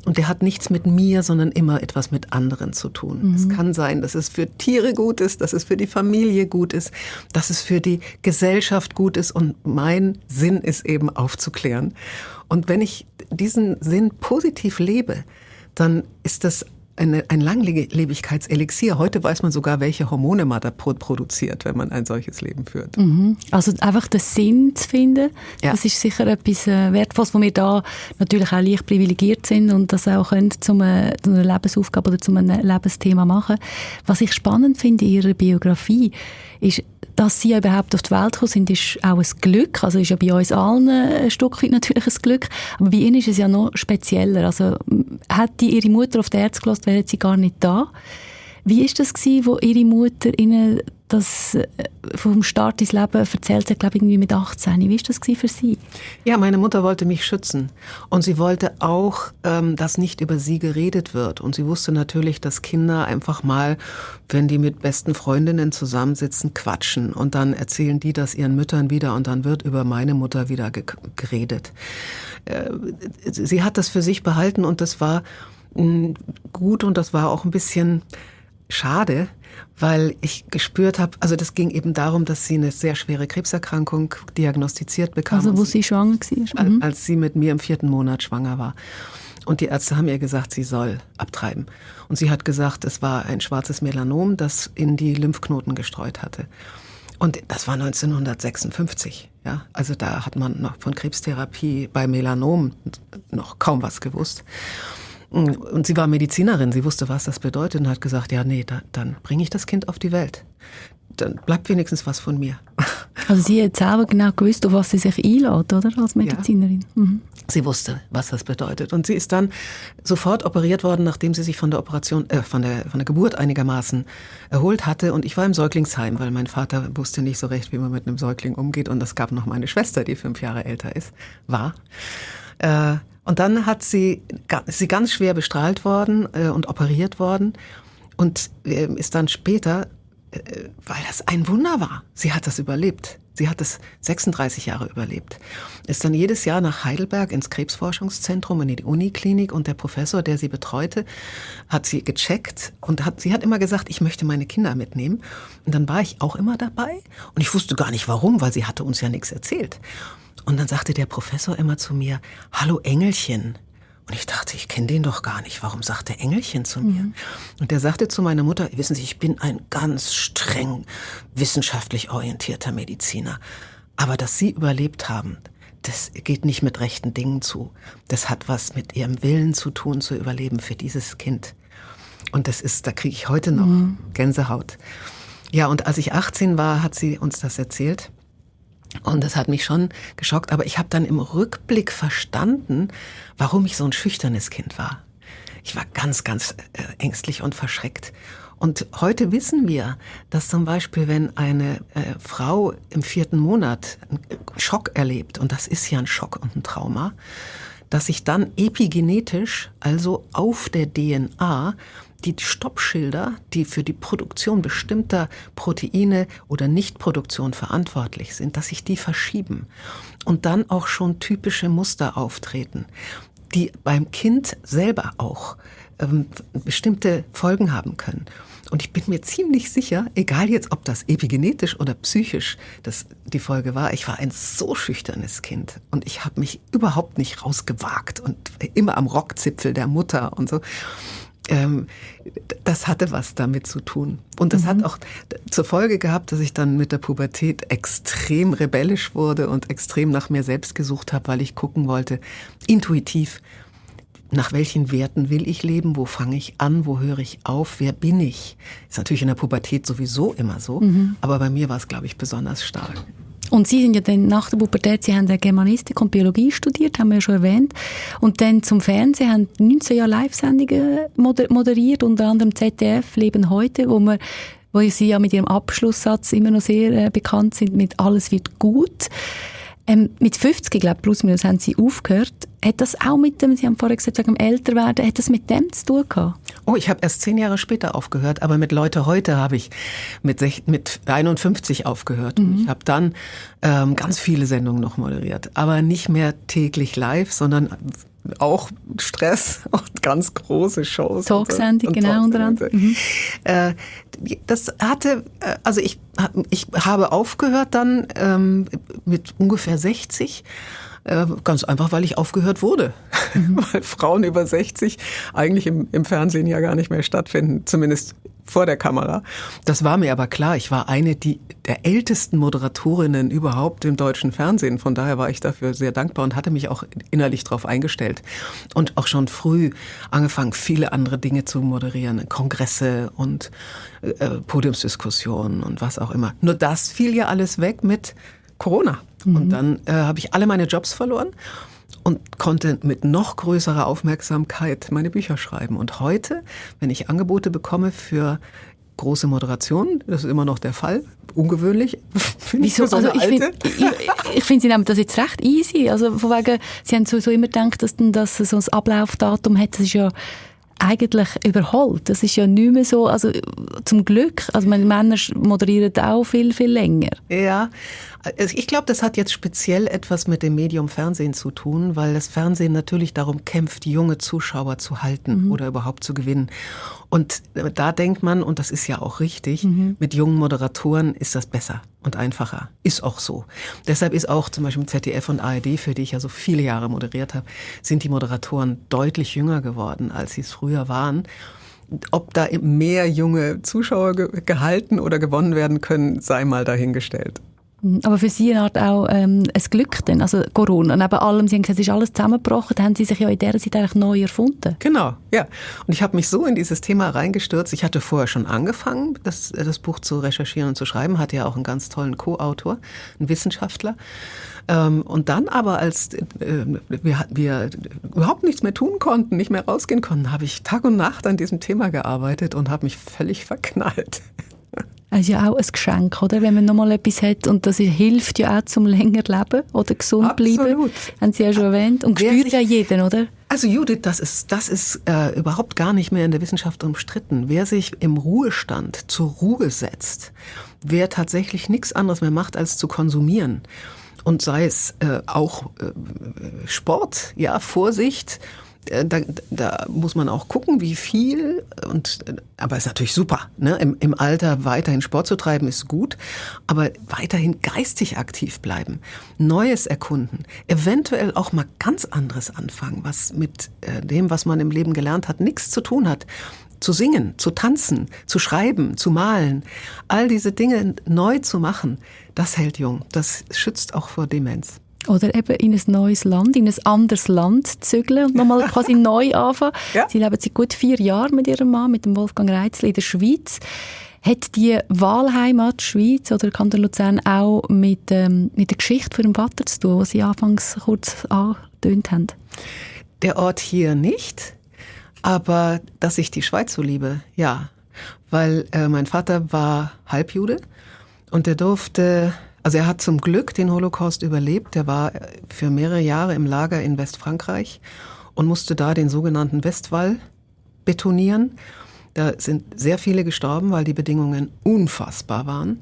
Und der hat nichts mit mir, sondern immer etwas mit anderen zu tun. Es kann sein, dass es für Tiere gut ist, dass es für die Familie gut ist, dass es für die Gesellschaft gut ist. Und mein Sinn ist eben aufzuklären. Und wenn ich diesen Sinn positiv lebe, dann ist das ein Langlebigkeitselixier. Heute weiß man sogar, welche Hormone man da produziert, wenn man ein solches Leben führt. Also einfach den Sinn zu finden, das ist sicher etwas Wertvolles, wo wir da natürlich auch leicht privilegiert sind und das auch können zu einer Lebensaufgabe oder zu einem Lebensthema machen. Was ich spannend finde in Ihrer Biografie, ist, dass Sie ja überhaupt auf die Welt gekommen sind, ist auch ein Glück. Also ist ja bei uns allen ein Stück weit natürlich ein Glück. Aber bei Ihnen ist es ja noch spezieller. Also hätte Ihre Mutter auf die Ärzte gelassen, wären Sie gar nicht da. Wie war das gewesen, wo Ihre Mutter Ihnen das vom Start ins Leben erzählt hat, glaube ich, irgendwie mit 18? Wie war das gewesen für Sie? Ja, meine Mutter wollte mich schützen. Und sie wollte auch, dass nicht über sie geredet wird. Und sie wusste natürlich, dass Kinder einfach mal, wenn die mit besten Freundinnen zusammensitzen, quatschen. Und dann erzählen die das ihren Müttern wieder und dann wird über meine Mutter wieder geredet. Sie hat das für sich behalten und das war gut und das war auch ein bisschen schade, weil ich gespürt habe, also das ging eben darum, dass sie eine sehr schwere Krebserkrankung diagnostiziert bekam. Also wo sie schwanger war? Als sie mit mir im 4. Monat schwanger war. Und die Ärzte haben ihr gesagt, sie soll abtreiben. Und sie hat gesagt, es war ein schwarzes Melanom, das in die Lymphknoten gestreut hatte. Und das war 1956. Ja? Also da hat man noch von Krebstherapie bei Melanom noch kaum was gewusst. Und sie war Medizinerin, sie wusste, was das bedeutet und hat gesagt, ja, nee, dann bringe ich das Kind auf die Welt. Dann bleibt wenigstens was von mir. Also sie hat selber genau gewusst, auf was sie sich einlädt, oder, als Medizinerin? Ja. Sie wusste, was das bedeutet. Und sie ist dann sofort operiert worden, nachdem sie sich von der Operation, von der Geburt einigermaßen erholt hatte. Und ich war im Säuglingsheim, weil mein Vater wusste nicht so recht, wie man mit einem Säugling umgeht. Und es gab noch meine Schwester, die 5 Jahre älter war. Und dann ist sie ganz schwer bestrahlt worden und operiert worden und ist dann später, weil das ein Wunder war, sie hat das überlebt. Sie hat es 36 Jahre überlebt. Ist dann jedes Jahr nach Heidelberg ins Krebsforschungszentrum, in die Uniklinik und der Professor, der sie betreute, hat sie gecheckt und sie hat immer gesagt, ich möchte meine Kinder mitnehmen. Und dann war ich auch immer dabei und ich wusste gar nicht warum, weil sie hatte uns ja nichts erzählt. Und dann sagte der Professor immer zu mir, hallo Engelchen. Und ich dachte, ich kenne den doch gar nicht. Warum sagt der Engelchen zu mir? Und der sagte zu meiner Mutter, wissen Sie, ich bin ein ganz streng wissenschaftlich orientierter Mediziner. Aber dass Sie überlebt haben, das geht nicht mit rechten Dingen zu. Das hat was mit Ihrem Willen zu tun, zu überleben für dieses Kind. Und da kriege ich heute noch Gänsehaut. Ja, und als ich 18 war, hat sie uns das erzählt. Und das hat mich schon geschockt, aber ich habe dann im Rückblick verstanden, warum ich so ein schüchternes Kind war. Ich war ganz, ganz ängstlich und verschreckt. Und heute wissen wir, dass zum Beispiel, wenn eine Frau im 4. Monat einen Schock erlebt, und das ist ja ein Schock und ein Trauma, dass sich dann epigenetisch, also auf der DNA, die Stoppschilder, die für die Produktion bestimmter Proteine oder Nichtproduktion verantwortlich sind, dass sich die verschieben und dann auch schon typische Muster auftreten, die beim Kind selber auch bestimmte Folgen haben können. Und ich bin mir ziemlich sicher, egal jetzt, ob das epigenetisch oder psychisch die Folge war, ich war ein so schüchternes Kind und ich habe mich überhaupt nicht rausgewagt und immer am Rockzipfel der Mutter und so. Das hatte was damit zu tun. Und das hat auch zur Folge gehabt, dass ich dann mit der Pubertät extrem rebellisch wurde und extrem nach mir selbst gesucht habe, weil ich gucken wollte, intuitiv, nach welchen Werten will ich leben, wo fange ich an, wo höre ich auf, wer bin ich? Ist natürlich in der Pubertät sowieso immer so, aber bei mir war es, glaube ich, besonders stark. Und Sie sind ja dann nach der Pubertät, Sie haben Germanistik und Biologie studiert, haben wir ja schon erwähnt. Und dann zum Fernsehen, haben 19 Jahre Live-Sendungen moderiert, unter anderem ZDF «Leben heute», wo Sie ja mit Ihrem Abschlusssatz immer noch sehr bekannt sind, mit «Alles wird gut». Mit 50, ich glaube, plus minus, haben Sie aufgehört. Hat das auch mit dem, Sie haben vorher gesagt, wegen dem Älterwerden, hat das mit dem zu tun gehabt? Oh, ich habe erst 10 Jahre später aufgehört, aber mit Leute heute habe ich mit 51 aufgehört. Und ich habe dann ganz viele Sendungen noch moderiert, aber nicht mehr täglich live, sondern auch Stress und ganz große Shows. Talksendung, genau, unter anderem. Das hatte, also ich habe aufgehört dann mit ungefähr 60, ganz einfach, weil ich aufgehört wurde. Weil Frauen über 60 eigentlich im Fernsehen ja gar nicht mehr stattfinden, zumindest vor der Kamera. Das war mir aber klar. Ich war eine der ältesten Moderatorinnen überhaupt im deutschen Fernsehen. Von daher war ich dafür sehr dankbar und hatte mich auch innerlich darauf eingestellt. Und auch schon früh angefangen, viele andere Dinge zu moderieren. Kongresse und Podiumsdiskussionen und was auch immer. Nur das fiel ja alles weg mit Corona. Und dann habe ich alle meine Jobs verloren und konnte mit noch größerer Aufmerksamkeit meine Bücher schreiben. Und heute, wenn ich Angebote bekomme für große Moderationen, das ist immer noch der Fall, ungewöhnlich. Wieso? Also ich finde, Sie nehmen das jetzt recht easy. Also von wegen, Sie haben sowieso immer gedacht, dass so ein Ablaufdatum hat, das ist ja eigentlich überholt. Das ist ja nicht mehr so, also zum Glück, also Männer moderieren auch viel, viel länger. Ja, ich glaube, das hat jetzt speziell etwas mit dem Medium Fernsehen zu tun, weil das Fernsehen natürlich darum kämpft, junge Zuschauer zu halten oder überhaupt zu gewinnen. Und da denkt man, und das ist ja auch richtig, mit jungen Moderatoren ist das besser und einfacher. Ist auch so. Deshalb ist auch zum Beispiel ZDF und ARD, für die ich ja so viele Jahre moderiert habe, sind die Moderatoren deutlich jünger geworden, als sie es früher waren. Ob da mehr junge Zuschauer gehalten oder gewonnen werden können, sei mal dahingestellt. Aber für Sie eine Art auch ein Glück denn, also Corona. Neben allem, Sie haben gesagt, es ist alles zusammengebrochen, da haben Sie sich ja in dieser Zeit eigentlich neu erfunden. Genau, ja. Und ich habe mich so in dieses Thema reingestürzt. Ich hatte vorher schon angefangen, das Buch zu recherchieren und zu schreiben, hatte ja auch einen ganz tollen Co-Autor, einen Wissenschaftler. Und dann aber, als wir überhaupt nichts mehr tun konnten, nicht mehr rausgehen konnten, habe ich Tag und Nacht an diesem Thema gearbeitet und habe mich völlig verknallt. Das ist ja auch ein Geschenk, oder? Wenn man nochmal etwas hat und das hilft ja auch zum länger leben oder gesund bleiben. Absolut. Haben Sie ja schon erwähnt. Und spürt ja jeden, oder? Also Judith, das ist überhaupt gar nicht mehr in der Wissenschaft umstritten. Wer sich im Ruhestand zur Ruhe setzt, wer tatsächlich nichts anderes mehr macht, als zu konsumieren, und sei es auch Sport, ja, Vorsicht, da muss man auch gucken, wie viel. Aber ist natürlich super, ne? Im Alter weiterhin Sport zu treiben ist gut, aber weiterhin geistig aktiv bleiben, Neues erkunden, eventuell auch mal ganz anderes anfangen, was mit dem, was man im Leben gelernt hat, nichts zu tun hat. Zu singen, zu tanzen, zu schreiben, zu malen, all diese Dinge neu zu machen, das hält jung. Das schützt auch vor Demenz. Oder eben in ein neues Land, in ein anderes Land zügeln und nochmal quasi neu anfangen. Ja. Sie leben seit gut 4 Jahren mit Ihrem Mann, mit dem Wolfgang Reitzli in der Schweiz. Hat die Wahlheimat Schweiz oder Kanton Luzern auch mit der Geschichte von Ihrem Vater zu tun, was Sie anfangs kurz angetönt haben? Der Ort hier nicht, aber dass ich die Schweiz so liebe, ja. Weil mein Vater war Halbjude und er hat zum Glück den Holocaust überlebt. Er war für mehrere Jahre im Lager in Westfrankreich und musste da den sogenannten Westwall betonieren. Da sind sehr viele gestorben, weil die Bedingungen unfassbar waren.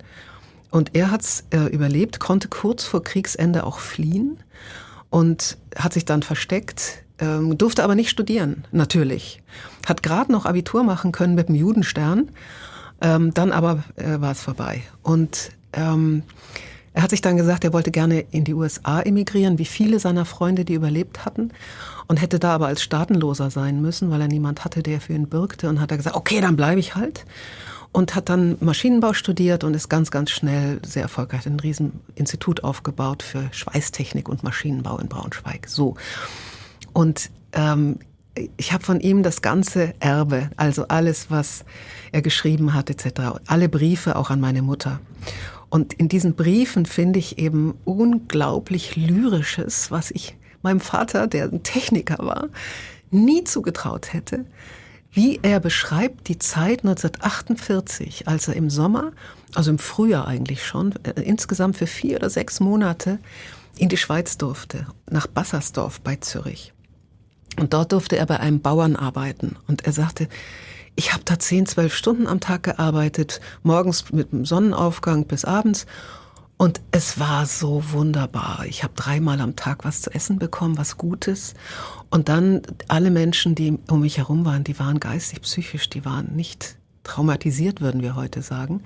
Und er hat's überlebt, konnte kurz vor Kriegsende auch fliehen und hat sich dann versteckt, durfte aber nicht studieren, natürlich. Hat gerade noch Abitur machen können mit dem Judenstern, dann aber war es vorbei. Und er hat sich dann gesagt, er wollte gerne in die USA emigrieren, wie viele seiner Freunde, die überlebt hatten, und hätte da aber als Staatenloser sein müssen, weil er niemand hatte, der für ihn bürgte. Und hat er gesagt, okay, dann bleibe ich halt. Und hat dann Maschinenbau studiert und ist ganz, ganz schnell sehr erfolgreich, ein Rieseninstitut aufgebaut für Schweißtechnik und Maschinenbau in Braunschweig. So. Und ich habe von ihm das ganze Erbe, also alles, was er geschrieben hat etc., alle Briefe auch an meine Mutter. Und in diesen Briefen finde ich eben unglaublich Lyrisches, was ich meinem Vater, der ein Techniker war, nie zugetraut hätte, wie er beschreibt die Zeit 1948, als er im Sommer, also im Frühjahr eigentlich schon, insgesamt für 4 oder 6 Monate in die Schweiz durfte, nach Bassersdorf bei Zürich. Und dort durfte er bei einem Bauern arbeiten. Und er sagte, ich habe da 10, 12 Stunden am Tag gearbeitet, morgens mit dem Sonnenaufgang bis abends. Und es war so wunderbar. Ich habe 3-mal am Tag was zu essen bekommen, was Gutes. Und dann alle Menschen, die um mich herum waren, die waren geistig, psychisch, die waren nicht traumatisiert, würden wir heute sagen.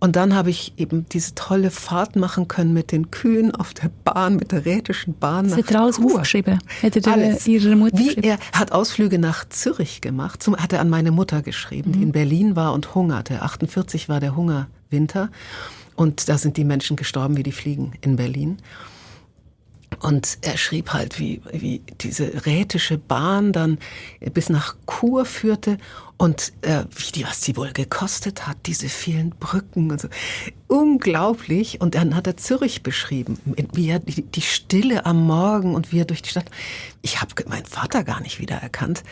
Und dann habe ich eben diese tolle Fahrt machen können mit den Kühen auf der Bahn, mit der Rätischen Bahn nach Chur. Hat er alles aufgeschrieben? Hat er Alles. Ihrer Mutter geschrieben? Er hat Ausflüge nach Zürich gemacht, hat er an meine Mutter geschrieben, die in Berlin war und hungerte. 48 war der Hungerwinter und da sind die Menschen gestorben wie die Fliegen in Berlin. Und er schrieb halt, wie diese Rätische Bahn dann bis nach Chur führte und was die wohl gekostet hat, diese vielen Brücken und so. Unglaublich. Und dann hat er Zürich beschrieben, wie er die Stille am Morgen und wie er durch die Stadt. Ich habe meinen Vater gar nicht wiedererkannt.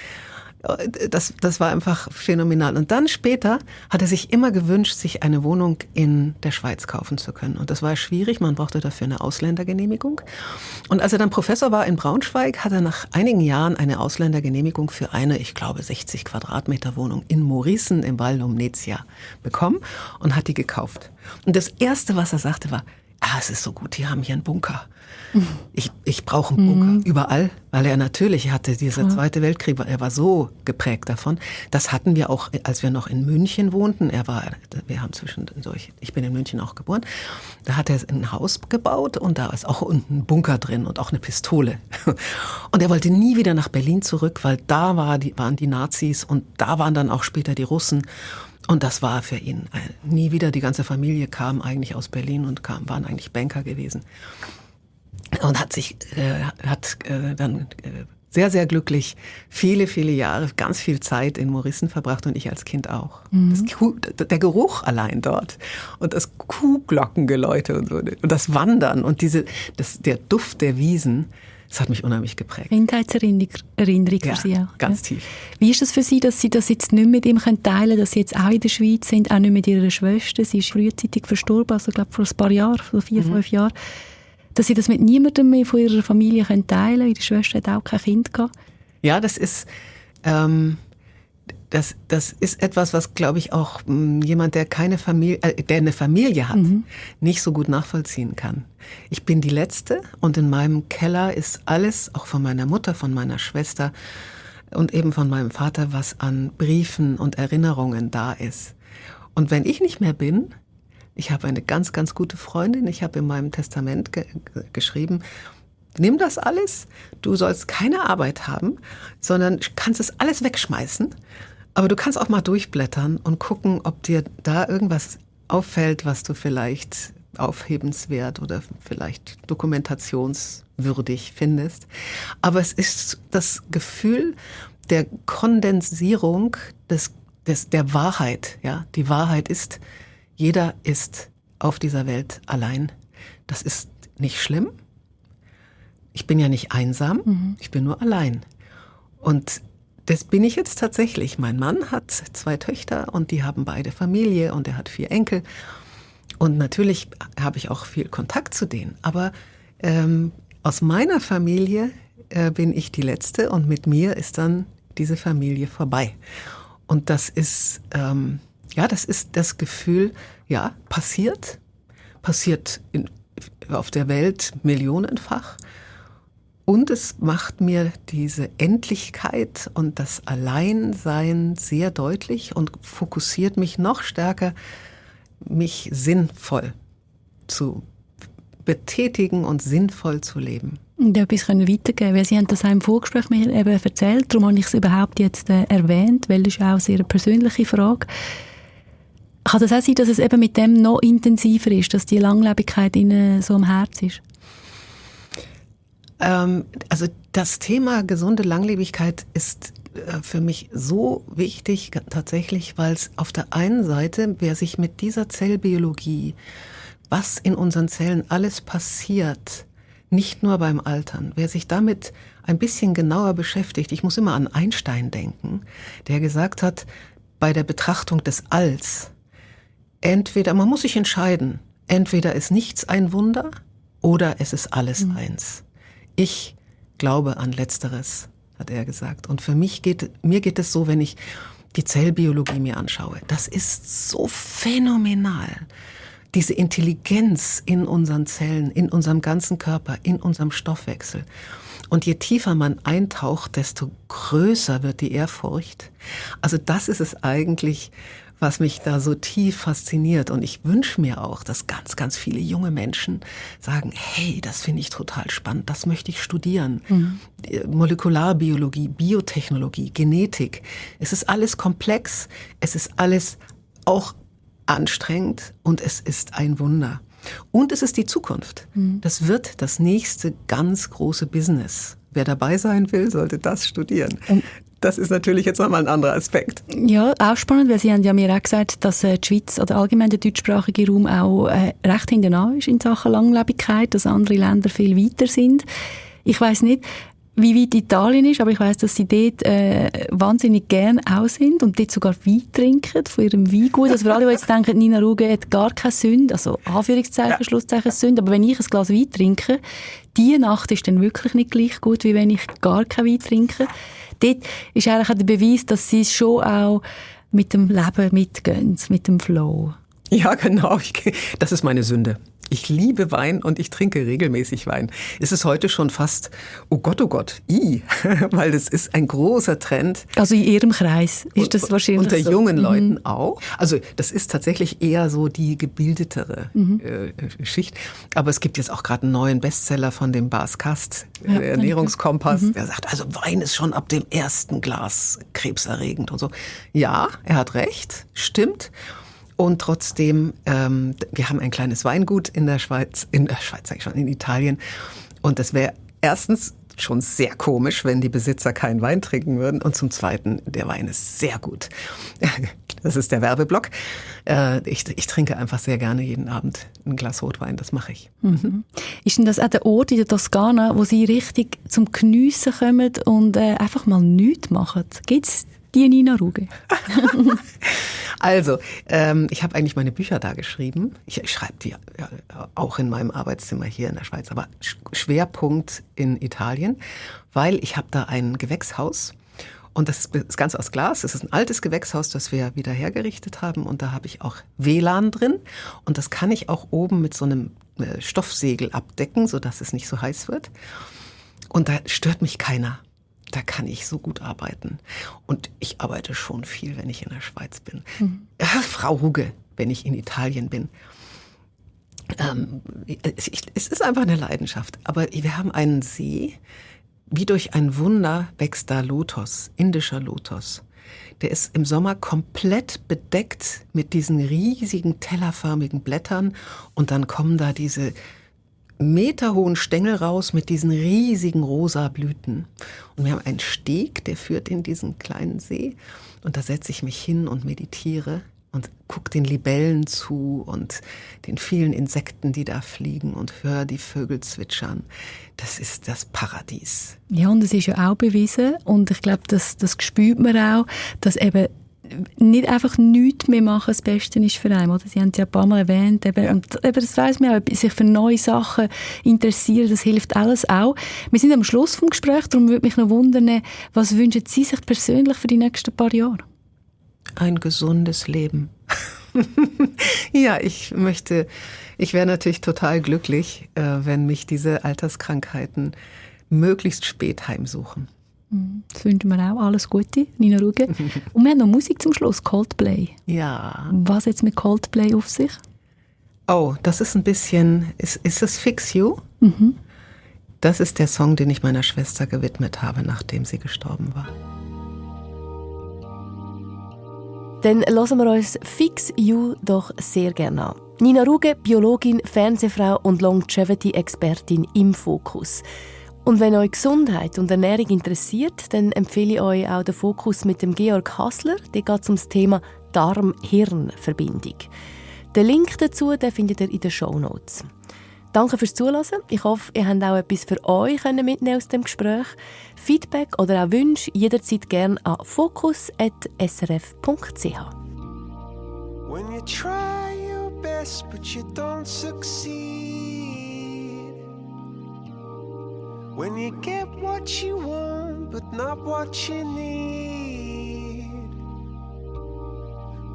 Das war einfach phänomenal. Und dann später hat er sich immer gewünscht, sich eine Wohnung in der Schweiz kaufen zu können. Und das war schwierig, man brauchte dafür eine Ausländergenehmigung. Und als er dann Professor war in Braunschweig, hat er nach einigen Jahren eine Ausländergenehmigung für eine, ich glaube, 60 Quadratmeter Wohnung in Morissen im Val d'Omnezia bekommen und hat die gekauft. Und das Erste, was er sagte, war, es ist so gut, die haben hier einen Bunker. Ich brauche einen Bunker überall, weil er natürlich hatte dieser Zweite Weltkrieg, er war so geprägt davon. Das hatten wir auch, als wir noch in München wohnten. Ich bin in München auch geboren. Da hat er ein Haus gebaut und da ist auch unten ein Bunker drin und auch eine Pistole. Und er wollte nie wieder nach Berlin zurück, weil da waren die Nazis und da waren dann auch später die Russen. Und das war für ihn nie wieder. Die ganze Familie kam eigentlich aus Berlin und waren eigentlich Banker gewesen. Und hat dann sehr, sehr glücklich viele, viele Jahre, ganz viel Zeit in Morissen verbracht und ich als Kind auch. Der Geruch allein dort und das Kuhglockengeläute und so und das Wandern und der Duft der Wiesen, das hat mich unheimlich geprägt. Kindheitserinnerung für Sie auch. Ganz tief. Wie ist es für Sie, dass Sie das jetzt nicht mit ihm teilen können, dass Sie jetzt auch in der Schweiz sind, auch nicht mit Ihrer Schwester? Sie ist frühzeitig verstorben, also ich glaube vor ein paar Jahren, vor 4, 5 Jahren. Dass Sie das mit niemandem mehr von Ihrer Familie teilen können. Ihre Schwester hat auch kein Kind gehabt. Ja, das ist etwas, was, glaube ich, auch jemand, der eine Familie hat, nicht so gut nachvollziehen kann. Ich bin die Letzte und in meinem Keller ist alles, auch von meiner Mutter, von meiner Schwester und eben von meinem Vater, was an Briefen und Erinnerungen da ist. Und wenn ich nicht mehr bin, ich habe eine ganz, ganz gute Freundin, ich habe in meinem Testament geschrieben, nimm das alles, du sollst keine Arbeit haben, sondern kannst es alles wegschmeißen, aber du kannst auch mal durchblättern und gucken, ob dir da irgendwas auffällt, was du vielleicht aufhebenswert oder vielleicht dokumentationswürdig findest. Aber es ist das Gefühl der Kondensierung der Wahrheit. Ja? Die Wahrheit ist, jeder ist auf dieser Welt allein. Das ist nicht schlimm. Ich bin ja nicht einsam, ich bin nur allein. Und das bin ich jetzt tatsächlich. Mein Mann hat 2 Töchter und die haben beide Familie und er hat 4 Enkel. Und natürlich habe ich auch viel Kontakt zu denen. Aber aus meiner Familie bin ich die Letzte und mit mir ist dann diese Familie vorbei. Und das ist das ist das Gefühl, passiert auf der Welt millionenfach. Und es macht mir diese Endlichkeit und das Alleinsein sehr deutlich und fokussiert mich noch stärker, mich sinnvoll zu betätigen und sinnvoll zu leben. Und etwas weitergeben, weil Sie haben das auch im Vorgespräch mir eben erzählt, darum habe ich es überhaupt jetzt erwähnt, weil das ist auch eine sehr persönliche Frage. Kann das auch sein, dass es eben mit dem noch intensiver ist, dass die Langlebigkeit Ihnen so am Herz ist? Also das Thema gesunde Langlebigkeit ist für mich so wichtig tatsächlich, weil es auf der einen Seite, wer sich mit dieser Zellbiologie was in unseren Zellen alles passiert, nicht nur beim Altern. Wer sich damit ein bisschen genauer beschäftigt, ich muss immer an Einstein denken, der gesagt hat, bei der Betrachtung des Alls, entweder, man muss sich entscheiden, entweder ist nichts ein Wunder oder es ist alles eins. Ich glaube an Letzteres, hat er gesagt. Und mir geht es so, wenn ich die Zellbiologie mir anschaue. Das ist so phänomenal. Diese Intelligenz in unseren Zellen, in unserem ganzen Körper, in unserem Stoffwechsel. Und je tiefer man eintaucht, desto größer wird die Ehrfurcht. Also das ist es eigentlich, was mich da so tief fasziniert. Und ich wünsche mir auch, dass ganz, ganz viele junge Menschen sagen, hey, das finde ich total spannend, das möchte ich studieren. Molekularbiologie, Biotechnologie, Genetik. Es ist alles komplex, es ist alles auch anstrengend und es ist ein Wunder. Und es ist die Zukunft. Das wird das nächste ganz große Business. Wer dabei sein will, sollte das studieren. Das ist natürlich jetzt nochmal ein anderer Aspekt. Ja, auch spannend, weil Sie haben ja mir auch gesagt, dass die Schweiz oder allgemein der deutschsprachige Raum auch recht hinten an ist in Sachen Langlebigkeit, dass andere Länder viel weiter sind. Ich weiss nicht, wie weit Italien ist, aber ich weiss, dass Sie dort wahnsinnig gern auch sind und dort sogar Wein trinken von ihrem Weingut. Also für alle, die jetzt denken, Nina Ruge hat gar keine Sünde, also Anführungszeichen, Schlusszeichen Sünde, aber wenn ich ein Glas Wein trinke, die Nacht ist dann wirklich nicht gleich gut, wie wenn ich gar keinen Wein trinke. Dort ist eigentlich auch der Beweis, dass Sie es schon auch mit dem Leben mitgehen, mit dem Flow. Ja, genau. Das ist meine Sünde. Ich liebe Wein und ich trinke regelmäßig Wein. Es ist heute schon fast, oh Gott, weil das ist ein großer Trend. Also in Ihrem Kreis ist das wahrscheinlich unter so. Jungen Leuten auch. Also das ist tatsächlich eher so die gebildetere Schicht. Aber es gibt jetzt auch gerade einen neuen Bestseller von dem Bas Kast, Ernährungskompass. Der sagt, also Wein ist schon ab dem ersten Glas krebserregend und so. Ja, er hat recht, stimmt. Und trotzdem, wir haben ein kleines Weingut in Italien. Und das wäre erstens schon sehr komisch, wenn die Besitzer keinen Wein trinken würden. Und zum Zweiten, der Wein ist sehr gut. Das ist der Werbeblock. Ich trinke einfach sehr gerne jeden Abend ein Glas Rotwein, das mache ich. Ist denn das auch der Ort in der Toskana, wo Sie richtig zum Geniessen kommen und einfach mal nichts machen? Gibt's die Nina Ruge? Also, ich habe eigentlich meine Bücher da geschrieben. Ich schreibe die auch in meinem Arbeitszimmer hier in der Schweiz, aber Schwerpunkt in Italien, weil ich habe da ein Gewächshaus und das ist ganz aus Glas. Das ist ein altes Gewächshaus, das wir wieder hergerichtet haben und da habe ich auch WLAN drin und das kann ich auch oben mit so einem Stoffsegel abdecken, sodass es nicht so heiß wird und da stört mich keiner. Da kann ich so gut arbeiten. Und ich arbeite schon viel, wenn ich in der Schweiz bin. Ach, Frau Ruge, wenn ich in Italien bin. Es ist einfach eine Leidenschaft. Aber wir haben einen See. Wie durch ein Wunder wächst da Lotos, indischer Lotos. Der ist im Sommer komplett bedeckt mit diesen riesigen tellerförmigen Blättern. Und dann kommen da diese meterhohen Stängel raus mit diesen riesigen rosa Blüten. Und wir haben einen Steg, der führt in diesen kleinen See. Und da setze ich mich hin und meditiere und gucke den Libellen zu und den vielen Insekten, die da fliegen und höre die Vögel zwitschern. Das ist das Paradies. Ja, und es ist ja auch bewiesen und ich glaube, das spürt man auch, dass eben nicht einfach nichts mehr machen das Beste ist für einen. Oder? Sie haben es ja ein paar Mal erwähnt. Eben, das weiss man auch, sich für neue Sachen interessieren, das hilft alles auch. Wir sind am Schluss vom Gespräch, darum würde mich noch wundern, was wünschen Sie sich persönlich für die nächsten paar Jahre? Ein gesundes Leben. Ja, ich wäre natürlich total glücklich, wenn mich diese Alterskrankheiten möglichst spät heimsuchen. Das wünschen wir auch. Alles Gute, Nina Ruge. Und wir haben noch Musik zum Schluss, Coldplay. Ja. Was jetzt mit Coldplay auf sich? Oh, das ist ein bisschen, ist es Fix You? Das ist der Song, den ich meiner Schwester gewidmet habe, nachdem sie gestorben war. Dann hören wir uns Fix You doch sehr gerne an. Nina Ruge, Biologin, Fernsehfrau und Longevity-Expertin im Fokus. Und wenn euch Gesundheit und Ernährung interessiert, dann empfehle ich euch auch den Fokus mit dem Georg Hassler. Da geht es um das Thema Darm-Hirn-Verbindung. Den Link dazu den findet ihr in den Shownotes. Danke fürs Zuhören. Ich hoffe, ihr habt auch etwas für euch mitnehmen aus dem Gespräch. Feedback oder auch Wünsche jederzeit gerne an fokus@srf.ch. When you try your best but you don't succeed, when you get what you want but not what you need,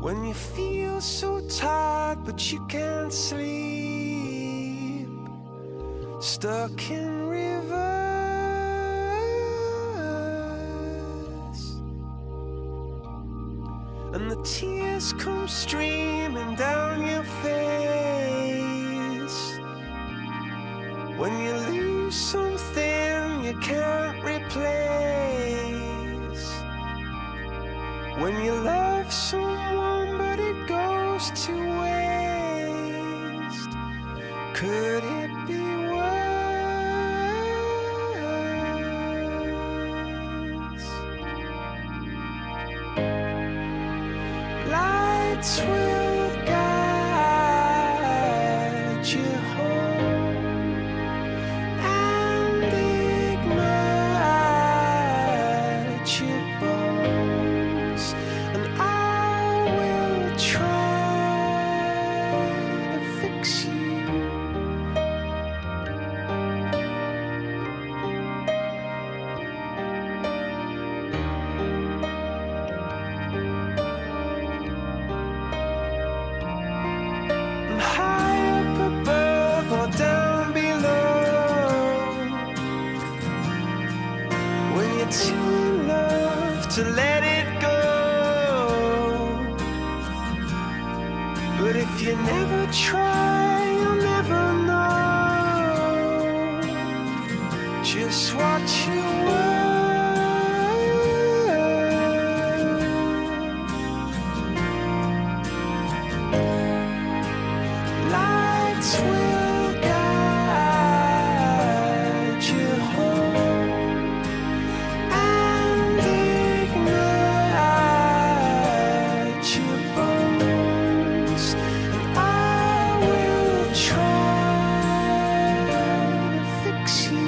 when you feel so tired but you can't sleep, stuck in reverse, and the tears come streaming down your face, when you lose something you can't replace, when you love someone but it goes to waste, could it be worse? Lights will guide you home and ignite your bones, and I will try to fix you. High up above or down below, when you're too in love to let it go, but if you never try you'll never know just what you were. Lights will guide you home and ignite your bones, and I will try to fix you.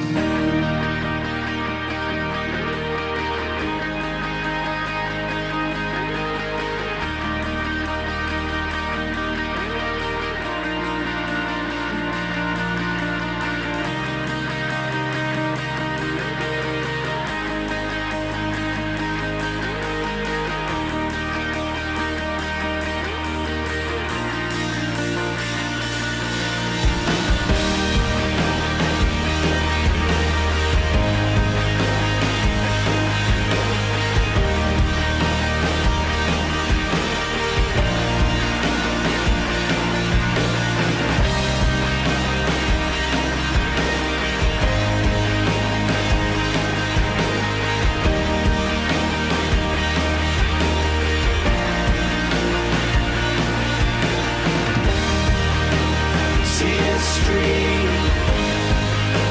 Tears stream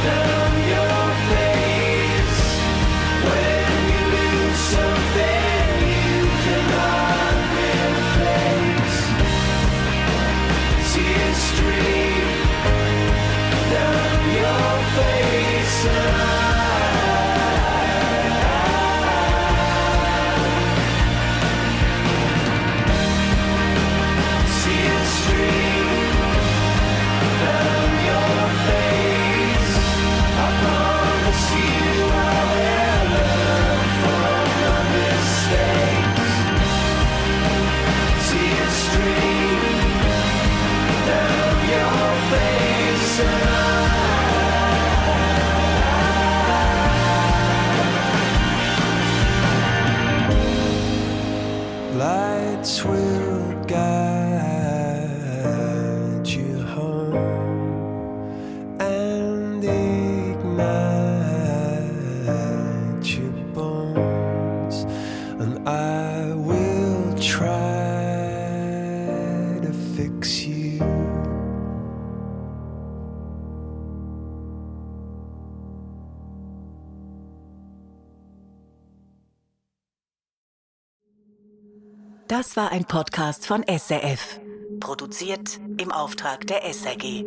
down your face when you lose something you cannot replace. Tears stream down your face, tears stream down your face. I promise you I will learn from my mistakes. Tears stream down your face, lights will guide you home and ignite your bones, and I will try to fix you. Das war ein Podcast von SRF. Produziert im Auftrag der SRG.